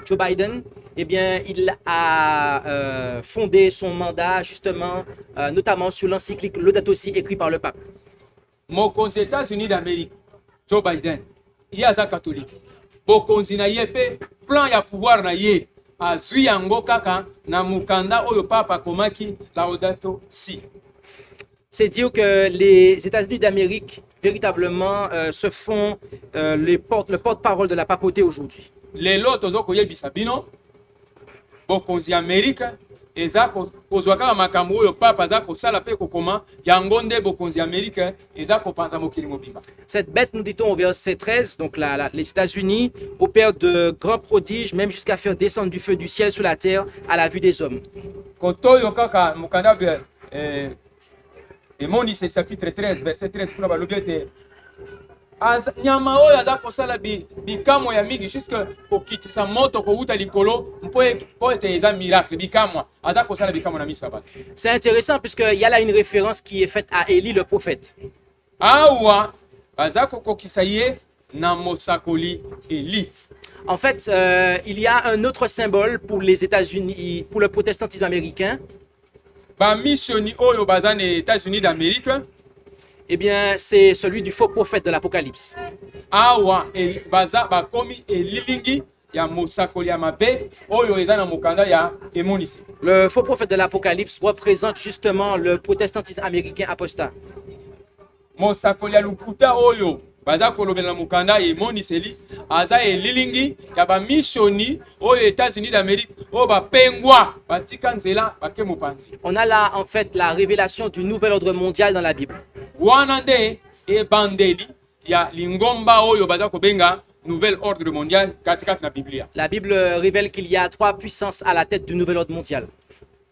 Joe Biden, eh bien, il a fondé son mandat justement, notamment sur l'encyclique Laudato Si écrit par le pape. Mokonzi États-Unis d'Amérique, Joe Biden, il est catholique. Bokonzi na yepe plan ya pouvoir na ye azui yango kaka na mukanda oyo papa komaki Laudato Si. C'est dire que les États-Unis d'Amérique véritablement se font le porte-parole de la papauté aujourd'hui. Lelo tozo koyebisa bino bokonzi Amérique eza kozwa kaka makambo oyo papa aza kosala pe kokoma yango nde bokonzi Amérique eza kopanza mokili mobimba. Cette bête, nous dit-on au verset 13, donc les États-Unis opèrent de grands prodiges, même jusqu'à faire descendre du feu du ciel sur la terre à la vue des hommes. Kotoyo kaka mukanda et Monis chapitre 13 verset 13 kuna balobi ete nyama oyo aza kosala bikamwa ya mingi jusque kokitisa moto kouta likolo mpo ete eza miracle bikamwa aza kosala bikamwa na miso ya bato. C'est intéressant puisqu'il y a là une référence qui est faite à Élie le prophète. Awa aza kokokisa ye na mosakoli Eli. En fait, il y a un autre symbole pour les États-Unis, pour le protestantisme américain. Ba missioni oyo baza na États-Unis d'Amérique. Eh bien, c'est celui du faux prophète de l'Apocalypse. Awa baza bakomi elilingi ya mosakoli ya mabe oyo eza na mokanda ya emonisi. Le faux prophète de l'Apocalypse représente justement le protestantisme américain apostat. Mosakoli ya lukuta oyo baza kolobela na mokanda ya emoniseli aza elilingi ya ba missioni oyo États-Unis d'Amérique oyo bapengwa batika nzela bake mopanzi. On a là en fait la révélation du nouvel ordre mondial dans la Bible. Wana nde ebandeli ya lingomba oyo baza kobenga nouvel ordre mondial katikati na Biblia. La Bible révèle qu'il y a 3 puissances à la tête du nouvel ordre mondial.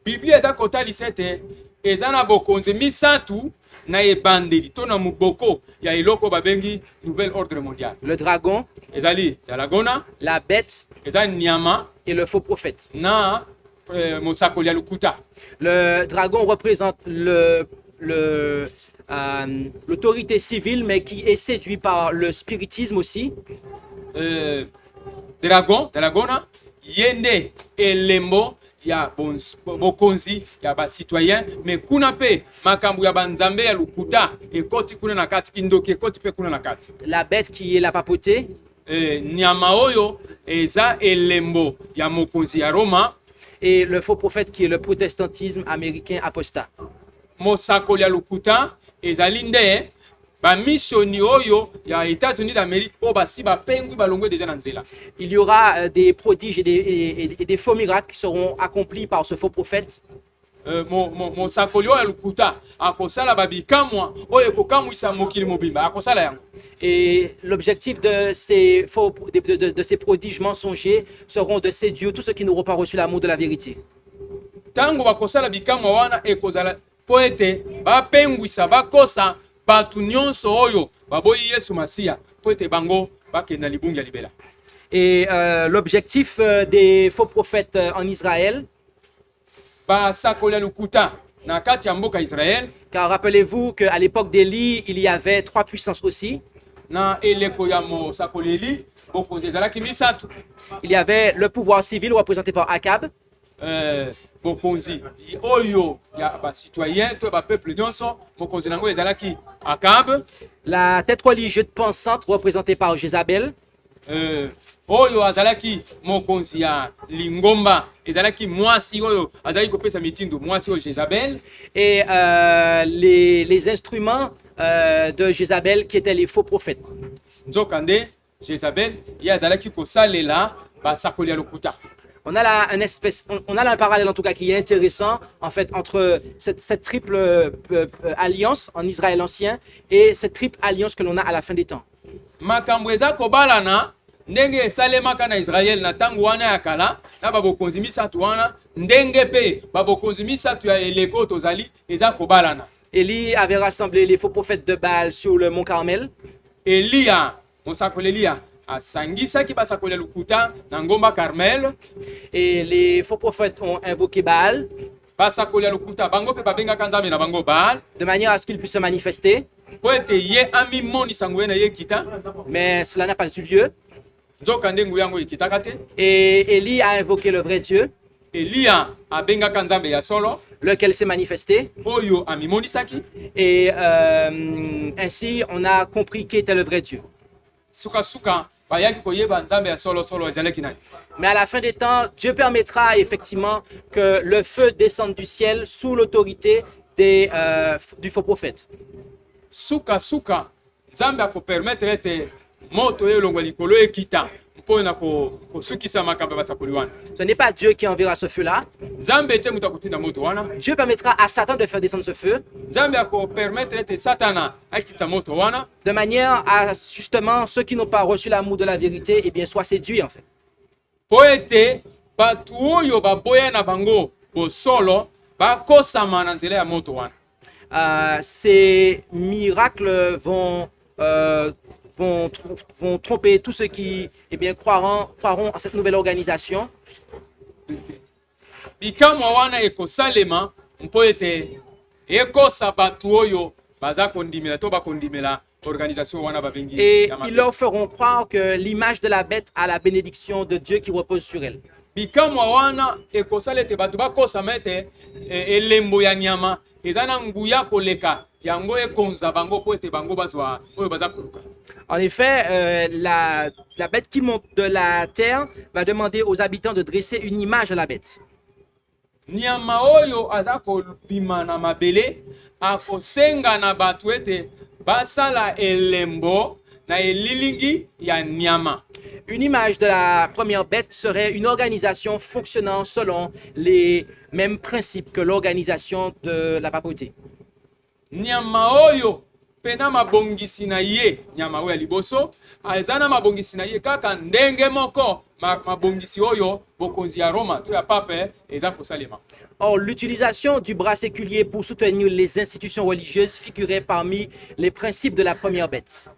Biblia eza kotalisa ete eza na bokonzi misatu na ebandeli to na muboko ya eloko babengi nouvel ordre mondial. Le dragon, Ezali ya lagona, la bête eza nyama et le faux prophète. na mosakoli ya lukuta. Le dragon représente l'autorité civile, mais qui est séduit par le spiritisme aussi. Dragona yende elembo ya bokonzi ya ba citoyen mais kuna pe makambo ya banzambe ya lukuta ekoti kuna na kati kindoki ekoti pe kuna na kati. La bête qui est la papauté. Nyama oyo eza elembo ya mokonzi ya Roma. Et le faux prophète qui est le protestantisme américain apostat. Mosakoli ya lukuta ezali nde ba missioni oyo ya États-Unis d'Amérique o basi ba pengwi balongwe déjà na nzela. Il y aura des prodiges et des faux miracles qui seront accomplis par ce faux prophète. Mosakoli oyo ya lukuta akosala babikamwa oyo ekokamwisa mokili mobimba akosala yango. Et l'objectif de ces ces prodiges mensongers seront de séduire tous ceux qui n'auront pas reçu l'amour de la vérité. Tango bakosala bikamwa wana ekozala po ete bapengwisa bakosa batu nyonso oyo baboyi Yesu Masiya po ete bango bakenda libungi ya libela. Et l'objectif des faux prophètes en Israël, basakoli ya lukuta na kati ya mboka Israël, car rappelez-vous qu'à l'époque d'Élie, il y avait 3 puissances aussi. na eleko ya mosakoli Eli bokonzi ezalaki misatu. Il y avait le pouvoir civil représenté par Akab. Bokonzi oyo ya ba citoyen to ba peuple nyonso mokonzi nango ezalaki Akab. La tête religieuse pensante représentée par Jézabel. Oyo azalaki mokonzi ya lingomba ezalaki mwasi oyo azalaki kopesa mitindo mwasi oyo Jézabel. Et les instruments de Jézabel qui étaient les faux prophètes. Nzokande Jézabel ye azalaki kosalela basakoli ya lokuta. On a là un parallèle en tout cas qui est intéressant en fait entre cette triple alliance en Israël ancien et cette triple alliance que l'on a à la fin des temps. Makambo eza kobalana ndenge esalemaka na Israël na tango wana ya kala na babokonzi misatu wana ndenge pe babokonzi misatu ya eleko tozali eza kobalana. Élie avait rassemblé les faux prophètes de Baal sur le mont Carmel. Elia, mosakoli Elia asangisaki basakoli ya lukuta na ngomba Carmel. Et les faux prophètes ont invoqué Baal Basakoli ya lukuta bango pe babengaka nzambe na bango Baal de manière à ce qu'il puisse se manifester. po ete ye amimonisa nguya na ye kita. Mais cela n'a pas eu lieu. Nzokande nguya yango ekitaka te. Et Élie a invoqué le vrai Dieu, Elia abengaka nzambe ya solo lequel s'est manifesté. oyo amimonisaki. Et ainsi, on a compris qui était le vrai Dieu. Suka bayaki koyeba nzambe ya solo ezalaki nani. Mais à la fin des temps, Dieu permettra effectivement que le feu descende du ciel sous l'autorité du faux prophète. Suka nzambe akopermettre ete moto elongwa likolo ekita mpona kosukisa makambo ya basakoli wana. Ce n'est pas Dieu qui enverra ce feu-là. Nzambe ete mutu akotinda moto wana. Dieu permettra à Satan de faire descendre ce feu Nzambe akopermettre ete satana akitisa moto wana de manière à justement ceux qui n'ont pas reçu l'amour de la vérité eh bien, soient séduits en fait. po ete batu oyo baboya na bango bosolo bakosama na nzela ya moto wana. Ces miracles vont tromper tous ceux qui eh bien, croiront en cette nouvelle organisation. Bikamwa wana ekosalema mpo ete ekosa batu oyo baza kondimela to bakondimela organisation wana babengi Et ya mabe. ils leur feront croire que l'image de la bête a la bénédiction de Dieu qui repose sur elle. bikamwa wana ekosala ete bato bakosama ete elembo ya nyama eza na nguya koleka yango ekonza bango mpo ete bango bazwa oyo baza koluka. En effet, la bête qui monte de la terre va demander aux habitants de dresser une image à la bête. Nyama oyo aza kobima na mabele akosenga na bato ete basala elembo na elilingi ya nyama. Une image de la première bête serait une organisation fonctionnant selon les mêmes principes que l'organisation de la papauté. Nyama oyo pena mabongisi na ye nyama oyo ya liboso eza na mabongisi na ye kaka ndenge moko mabongisi oyo bokonzi ya Roma to ya pape eza kosalema. Or, l'utilisation du bras séculier pour soutenir les institutions religieuses figurait parmi les principes de la première bête.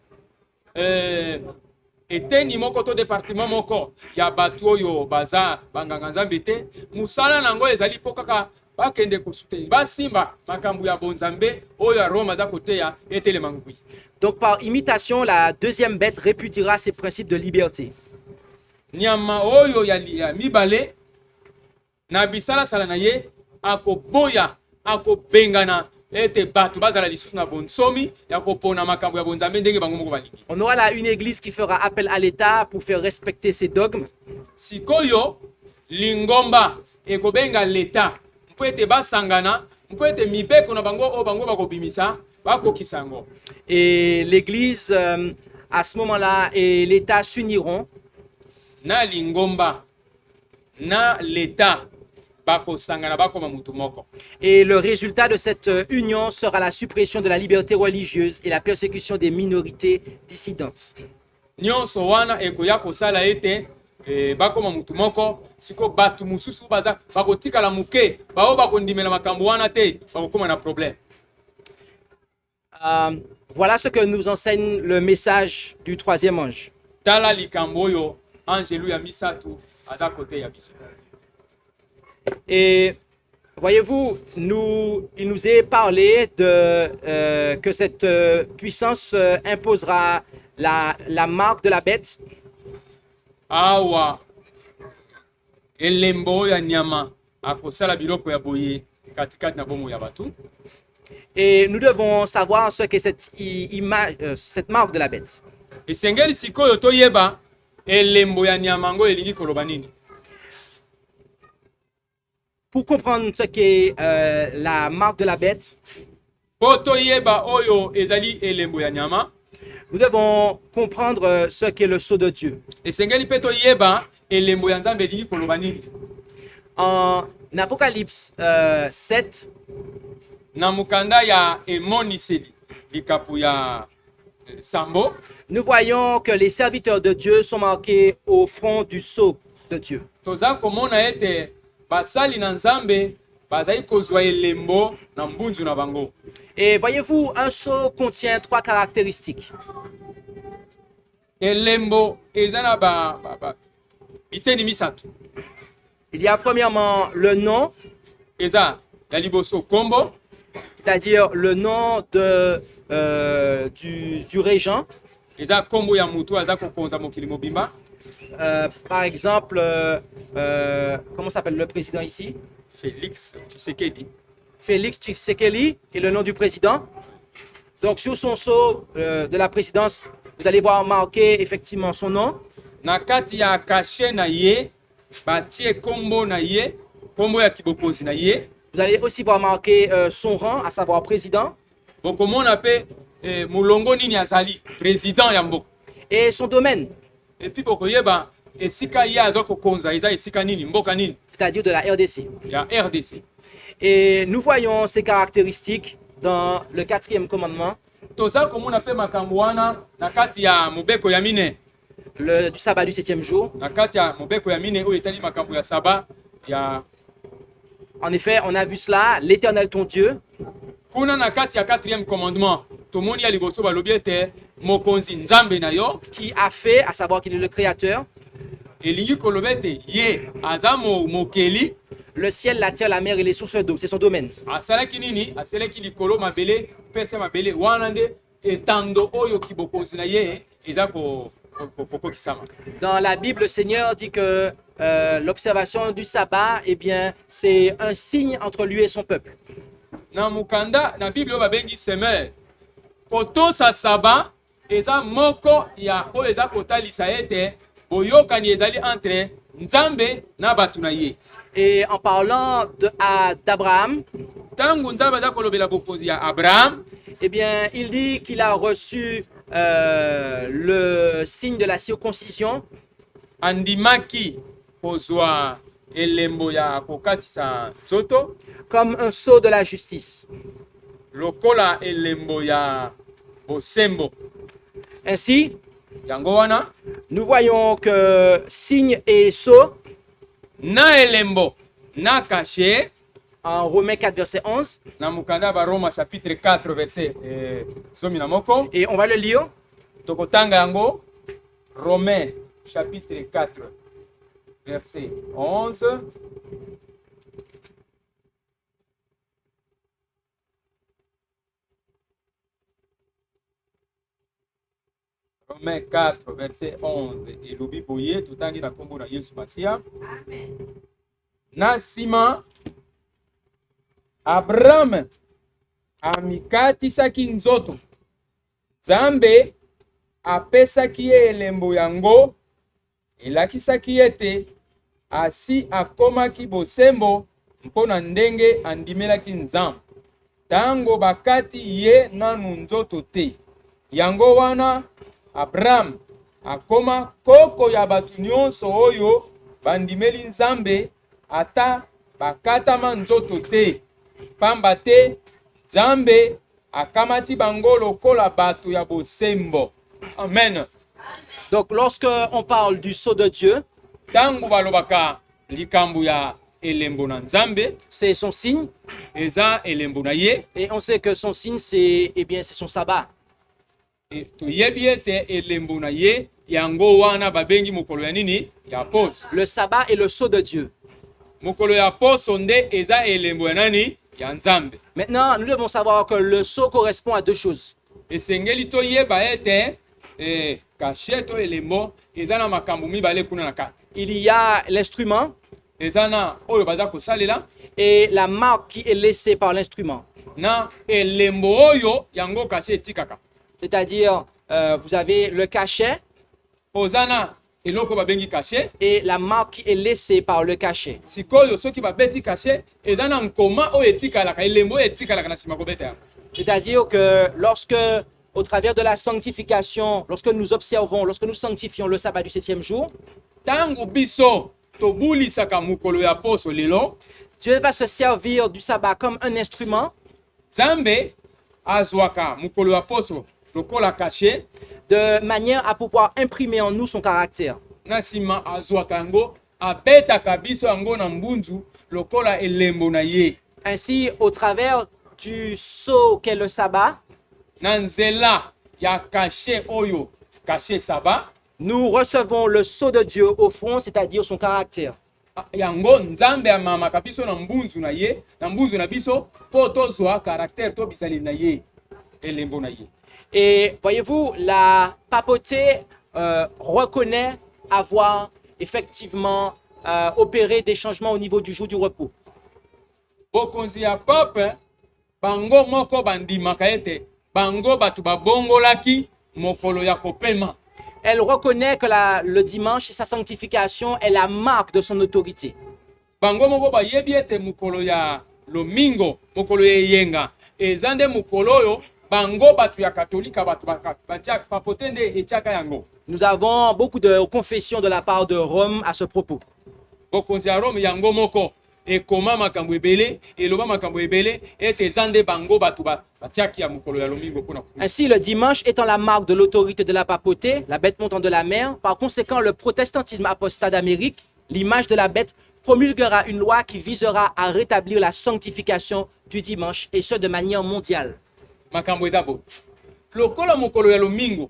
Eteni moko to département moko ya bato oyo baza banganga nzambe te musala nango ezali po kaka bakende kosuteni basimba makambo ya bonzambe oyo ya Roma za koteya etelema ngwi. Donc, par imitation, la deuxième bête répudiera ces principes de liberté. Nyama oyo ya mibale na bisala sala na ye akoboya akobengana ete bato bazala lisusu na bonsomi ya kopona makambo ya bonzambe ndenge bango moko balingi. On aura là une église qui fera appel à l'État pour faire respecter ses dogmes. Sikoyo lingomba ekobenga leta mpo ete basangana mpo ete mibeko na bango o bango bakobimisa bakokisa yango. Et l'église, à ce moment-là, et l'État s'uniront. Na lingomba na leta bakosangana bakoma mutu moko. Et le résultat de cette union sera la suppression de la liberté religieuse et la persécution des minorités dissidentes. Nyonso wana ekoya kosala ete bakoma mutu moko siko batu mususu baza bakotikala muke bao bakondimela makambo wana te bakokoma na problème. Voilà ce que nous enseigne le message du troisième ange. Tala likambo oyo angelu ya misatu aza kote ya biso. Et voyez-vous, il nous est parlé que cette puissance imposera la marque de la bête. Awa elembo ya nyama akosala biloko ya boye katikati na bomo ya batu. Et nous devons savoir ce qu'est cette image, cette marque de la bête. Esengeli sikoyo toyeba elembo ya nyama ngo elingi koloba nini. Pour comprendre ce qu'est la marque de la bête, Po toyeba oyo ezali elembo ya nyama, nous devons comprendre ce qu'est le sceau de Dieu. esengeli pe toyeba elembo ya nzambe elingi koloba nini. En Apocalypse 7, Na mukanda ya emoniseli likapu ya sambo, nous voyons que les serviteurs de Dieu sont marqués au front du sceau de Dieu. toza komona ete basali na nzambe bazali kozwa elembo na mbunzu na bango. Et voyez-vous, un sceau contient trois caractéristiques. Elembo eza na biteni misatu. Il y a premièrement le nom, Eza ya liboso kombo, c'est-à-dire le nom du régent. eza kombo ya mutu aza kokonza mokili mobimba. Par exemple, comment s'appelle le président ici? Félix Tshisekedi. Félix Tshisekedi est le nom du président. Donc sur son sceau de la présidence, vous allez voir marqué effectivement son nom. Na kati ya kashe na ye batie kombo na ye, kombo ya kibokonzi na ye. Vous allez aussi voir marqué son rang, à savoir président. Bokomona pe mulongo nini azali président ya mboka. Et son domaine, Et puis bokoyeba esika ye aza kokonza eza esika nini mboka nini c'est-à-dire de la RDC. ya RDC. Et nous voyons ces caractéristiques dans le quatrième commandement Toza komona pe makambo wana na kati ya mobeko ya mine. du sabbat du septième jour. Na kati ya mobeko ya mine oyo etali makambo ya saba ya En effet, on a vu cela, l'Éternel ton Dieu, kuna na kati ya quatrième commandement tomoni ya liboso balobi ete mokonzi nzambe na yo qui a fait, à savoir qu'il est le Créateur, elingi koloba ete ye aza mokeli le ciel, la terre, la mer et les sources d'eau, c'est son domaine. asalaki nini asalaki likolo mabele pese mabele wana nde etando oyo kibokonzi na ye eza kokokisama. Dans la Bible, le Seigneur dit que l'observation du sabbat, eh bien, c'est un signe entre lui et son peuple. Na mukanda na Bible oyo babengi semaine kotosa saba eza moko ya oyo eza kotalisa ete boyokani ezali entre Nzambe na batu na ye. Et en parlant d'Abraham, Tangu Nzambe aza kolobela bokonzi ya Abraham, eh bien, il dit qu'il a reçu le signe de la circoncision andimaki kozwa elembo ya kokatisa nzoto comme un sceau de la justice. lokola elembo ya bosembo. Ainsi, Yango wana nous voyons que signe et sceau, na elembo na kashe en Romains 4, verset 11, na mukanda ba Roma chapitre 4 verset zomi na moko. et on va le lire. Tokotanga yango Romains chapitre 4 verset 11. Romains 4 verset 11 et lobi boye totangi na kombo na Yesu Masia. Na sima Abraham amikatisaki nzoto, Nzambe apesaki ye elembo yango, elakisaki ete asi akomaki bosembo mpona ndenge andimelaki Nzambe. Tango bakati ye nanu nzoto te. Yango wana Abraham akoma koko ya batu nyonso oyo bandimeli Nzambe ata bakatama nzoto te. Pamba te Nzambe akamati bango lokola batu ya bosembo. Amen. Donc, lorsque on parle du sceau de Dieu, Tangu balobaka likambu ya elembo na Nzambe, c'est son signe, eza elembo na ye. et on sait que son signe, c'est, eh bien, c'est son sabbat. Toyebi ete elembo na ye yango wana babengi mokolo ya nini? Ya poso. Le sabbat est le sceau de Dieu. Mokolo ya poso nde eza elembo ya nani? Ya Nzambe. Maintenant, nous devons savoir que le sceau correspond à deux choses. Esengeli toyeba ete cachet to elembo eza na makambo mibale kuna na kati. Il y a l'instrument Eza na oyo baza kosalela et la marque qui est laissée par l'instrument. na elembo oyo yango cachet etikaka. C'est-à-dire, vous avez le cachet Ozana eloko babengi cachet. et la marque qui est laissée par le cachet. Sikoyo soki babeti cachet eza na nkoma oyo etikalaka, elembo oyo etikalaka na sima kobeta yango. C'est-à-dire que lorsque, au travers de la sanctification, lorsque nous observons, lorsque nous sanctifions le sabbat du 7e jour, Tangu biso tobulisaka mukolo ya poso lelo, Dieu va se servir du sabbat comme un instrument Nzambe azwaka mukolo ya poso lokola cachet, de manière à pouvoir imprimer en nous son caractère. na sima azwaka yango abetaka biso yango na mbunzu lokola elembo na ye. Ainsi, au travers du sceau qu'est le sabbat, Na nzela ya cachet oyo, cachet saba, nous recevons le sceau de Dieu au fond, c'est-à-dire son caractère. yango Nzambe amamaka biso na mbunzu na ye, na mbunzu na biso po tozwa caractère to bizali na ye, elembo na ye. Et voyez-vous, la papauté reconnaît avoir effectivement opéré des changements au niveau du jour du repos. Bokonzi ya pape bango moko bandimaka ete bango batu babongolaki mokolo ya kopema. Elle reconnaît que le dimanche, sa sanctification est la marque de son autorité. Bango moko bayebi ete mokolo ya lomingo, mokolo ya yenga, eza nde mokolo oyo bango batu ya katolika batu batia papote nde etiaka yango. Nous avons beaucoup de confessions de la part de Rome à ce propos. Bokonzi ya Rome yango moko ekoma makambo ebele, eloba makambo ebele ete eza nde bango batu batiaki ya mokolo ya lomingo mpona. Ainsi, le dimanche étant la marque de l'autorité de la papauté, la bête montant de la mer, par conséquent, le protestantisme apostat d'Amérique, l'image de la bête, promulguera une loi qui visera à rétablir la sanctification du dimanche, et ce de manière mondiale. Makambo eza bo. Lokola mokolo ya lomingo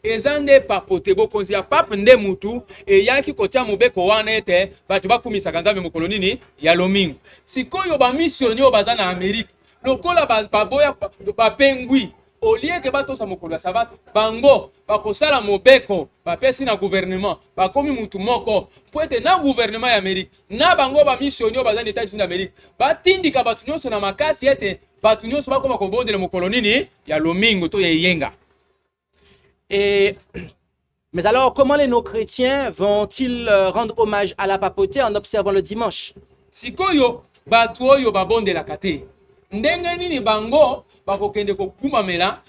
eza nde papote, bokonzi ya pape nde mutu eyaki kotia mobeko wana ete batu bakumisaka Nzambe mokolo nini ya lomingo. Sikoyo ba missioni oyo baza na Amerika lokola baboya bapengwi au lieu que batosa mokolo ya sabat bango bakosala mobeko bapesi na gouvernement bakomi mutu moko po ete na gouvernement ya Amérique na bango bamissionnaire oyo baza na États-Unis d'Amérique batindika bato nyonso na makasi ete bato nyonso bakoma kobondela mokolo nini ya lomingo to ya eyenga. Et mais alors, comment les non-chrétiens vont-ils rendre hommage à la papauté en observant le dimanche? Sikoyo bato oyo babondelaka te ndenge nini bango bakokende kokumamela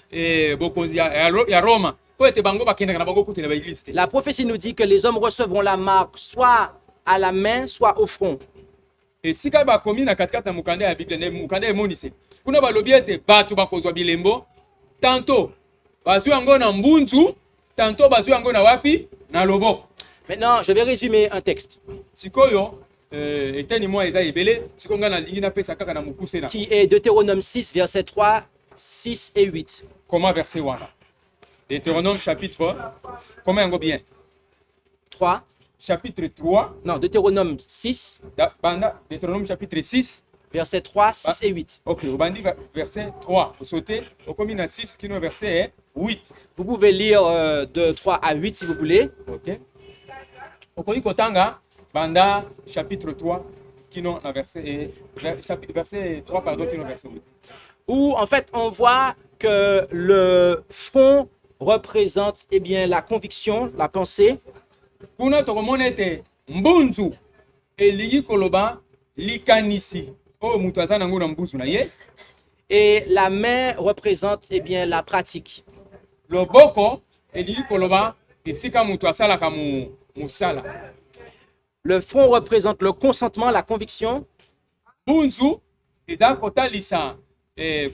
bokonzi ya Roma po ete bango bakendaka na bango kutela ba église te. La prophétie nous dit que les hommes recevront la marque soit à la main, soit au front. Esika bakomi na katikati na mukanda ya Bible mukanda emonise kuna balobi ete bato bakozwa bilembo tanto bazwi yango na mbunzu tanto bazwi yango na wapi na loboko. Maintenant, je vais résumer un texte Sikoyo eteni mwa eza ebele siko nga na lingi na pesa kaka na mukuse na qui est Deutéronome 6, versets 3, 6 et 8. comment verset wana Deutéronome chapitre comment yango bien 3, chapitre 3 non, Deutéronome 6, banda Deutéronome chapitre 6 versets 3, 6 et 8. ok obandi verset 3 sauter okomi na 6 kino verset 8. Vous pouvez lire de 3 à 8 si vous voulez. Ok. Okoki kotanga banda chapitre 3 kino na verset verset 3 pardon kino verset 8. Où en fait on voit que le front représente eh bien, la conviction, la pensée. Kuna tokomona ete mbunzu elingi koloba likanisi o mutu aza nango na mbuzu na ye. Et la main représente eh bien, la pratique. Loboko elingi koloba esika mutu asalaka musala. Le front représente le consentement, la conviction. Mbunzu eza kotalisa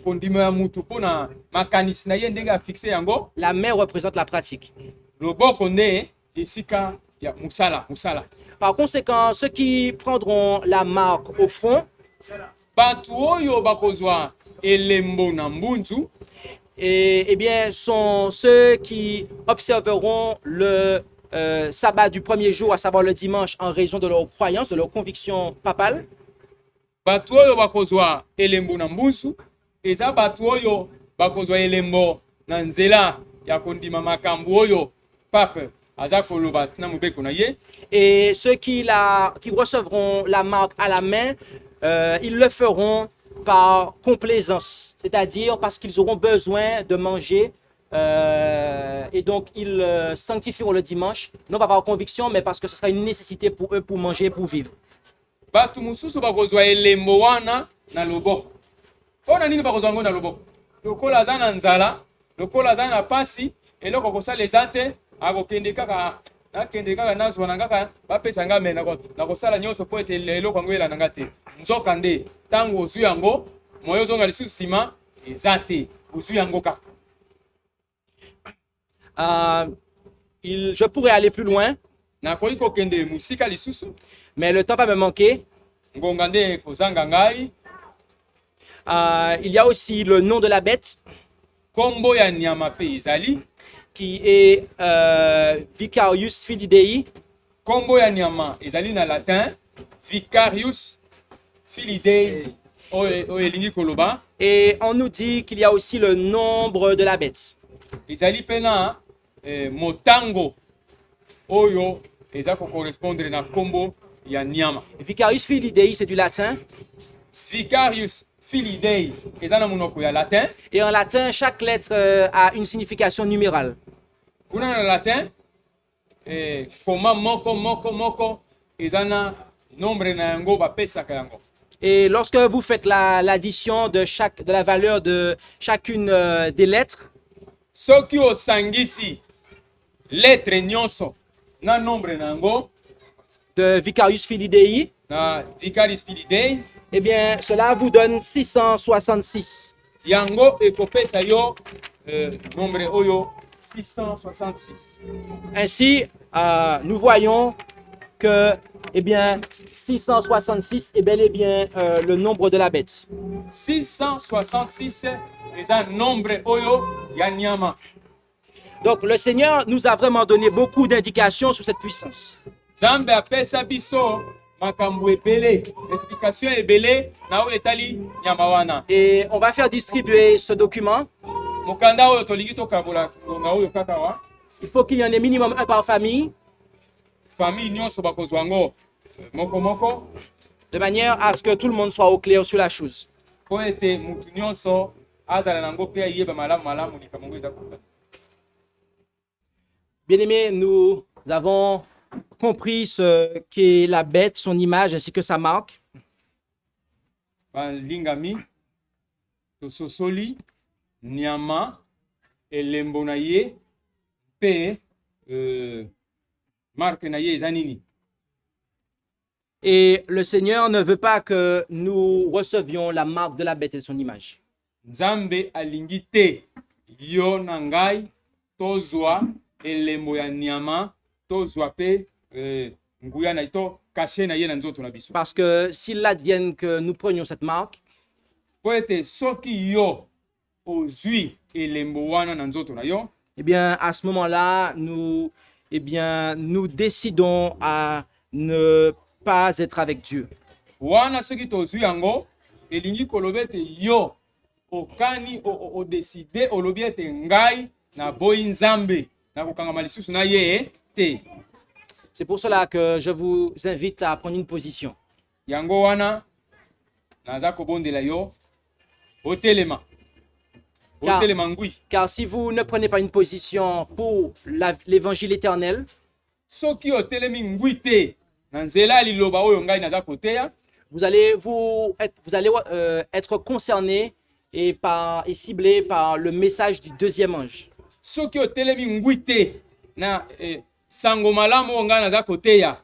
kondima ya mutu pona makanisi na ye ndenge afixe yango. La main représente la pratique. Loboko nde esika ya musala. Par conséquent, ceux qui prendront la marque au front, bato oyo bakozwa elembo na mbunzu et, eh bien, sont ceux qui observeront le sabbat du premier jour, à savoir le dimanche, en raison de leur croyance, de leur conviction papale. bato oyo bakozwa elembo na mbunzu eza bato oyo bakozwa elembo na nzela ya kondima makambo oyo pape aza koloba na mobeko na ye. Et ceux qui recevront la marque à la main, ils le feront par complaisance, c'est-à-dire parce qu'ils auront besoin de manger et donc ils sanctifieront le dimanche, non pas par conviction, mais parce que ce sera une nécessité pour eux pour manger, pour vivre. Bato mususu bakozwa elembo wana na loboko. Pona nini bakozwa ngo na loboko? Lokola aza na nzala, lokola aza na pasi, eloko kosala eza te akokende kaka nazwa na kaka bapesa nga me nakosala nyonso po ete eloko yango elanda nga te. Nzoka nde ntango ozwi yango moyo ozonga lisusu nsima eza te ozwi yango kaka. Je pourrais aller plus loin, Nakoki kokende musika lisusu mais le temps va me manquer. ngonga nde kozanga ngai. Il y a aussi le nom de la bête Kombo ya nyama pe ezali qui est Vicarius Filii. kombo ya nyama ezali na latin Vicarius Filii Dei oyo elingi koloba. Et on nous dit qu'il y a aussi le nombre de la bête. Ezali pena motango oyo eza ko correspondre na kombo ya nyama. Vicarius Filii, c'est du latin. Vicarius Filii Dei eza na monoko ya latin. Et en latin, chaque lettre a une signification numérale. Kuna na latin koma moko eza na nombre na yango bapesaka yango. Et lorsque vous faites l'addition de la valeur de chacune des lettres, Soki osangisi lettre nyonso na nombre na yango de Vicarius Filii, na Vicarius Filii Dei, eh bien, cela vous donne 666. yango ekopesa yo nombre oyo 666. Ainsi, nous voyons que, eh bien, 666 est bel et bien le nombre de la bête. 666 eza nombre oyo ya nyama. Donc, le Seigneur nous a vraiment donné beaucoup d'indications sur cette puissance. Nzambe apesa biso makambo ebele, explication ebele na oyo etali nyama wana. Et on va faire distribuer ce document. mokanda oyo tolingi tokabola ngonga oyo kaka wa Il faut qu'il y en ait minimum un par famille, famille nyonso bakozwa yango moko moko de manière à ce que tout le monde soit au clair sur la chose. po ete mutu nyonso azala nango mpe ayeba malamu malamu likambo ngo eza. Bien-aimés, nous avons compris ce qu'est la bête, son image ainsi que sa marque. Balingami tososoli nyama elembo na ye mpe marque na ye eza nini. Et le Seigneur ne veut pas que nous recevions la marque de la bête et son image. Nzambe alingi te yo na ngai tozwa elembo ya nyama tozwa pe nguya na to kashe na ye na nzoto na biso. Parce que s'il advienne que nous prenions cette marque, Po ete soki yo ozwi elembo wana na nzoto na yo, eh bien, à ce moment-là, nous décidons à ne pas être avec Dieu. wana soki tozwi yango elingi koloba ete yo okani odeside olobi ete ngai na boyi nzambe na kokangama lisusu na ye te. C'est pour cela que je vous invite à prendre une position. Yango wana naza kobondela yo otelema ngui. Car si vous ne prenez pas une position pour l'évangile éternel, Soki otelemi ngui te na nzela liloba oyo ngai naza koteya, vous allez être concerné et ciblé par le message du deuxième ange. soki otelemi ngui te na sango malamu oyo ngai naza koteya,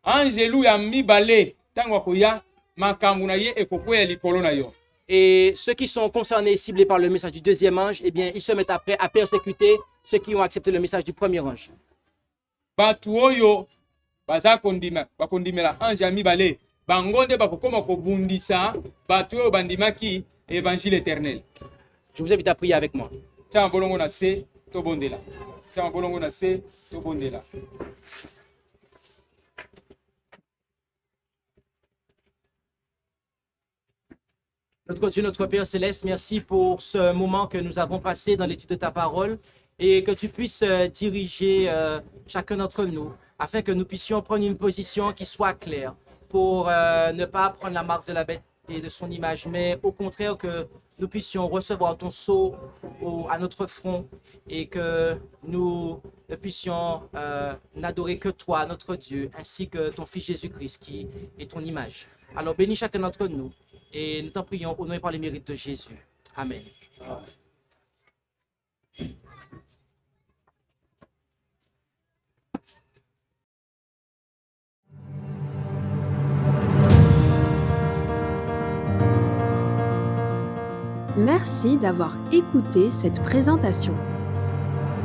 angelu ya mibale ntango akoya makambo na ye ekokwea likolo na yo. Et ceux qui sont concernés et ciblés par le message du deuxième ange, eh bien, ils se mettent après à persécuter ceux qui ont accepté le message du premier ange. Batu oyo baza bakondimela ange ya mibale bango nde bakokoma kobundisa batu oyo bandimaki évangile éternel. Je vous invite à prier avec moi. Tia bolongo na se tobondela. Tia bolongo na se tobondela. Notre Dieu, notre Père Céleste, merci pour ce moment que nous avons passé dans l'étude de ta parole et que tu puisses diriger chacun d'entre nous afin que nous puissions prendre une position qui soit claire pour ne pas prendre la marque de la bête et de son image, mais au contraire que nous puissions recevoir ton sceau à notre front et que nous ne puissions n'adorer que toi, notre Dieu, ainsi que ton Fils Jésus-Christ qui est ton image. Alors bénis chacun d'entre nous. Et nous t'en prions au nom et par les mérites de Jésus. Amen. Merci d'avoir écouté cette présentation.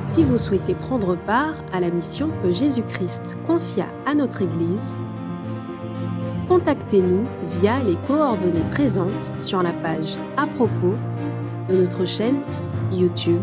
Si vous souhaitez prendre part à la mission que Jésus-Christ confia à notre Église, contactez-nous via les coordonnées présentes sur la page à propos de notre chaîne YouTube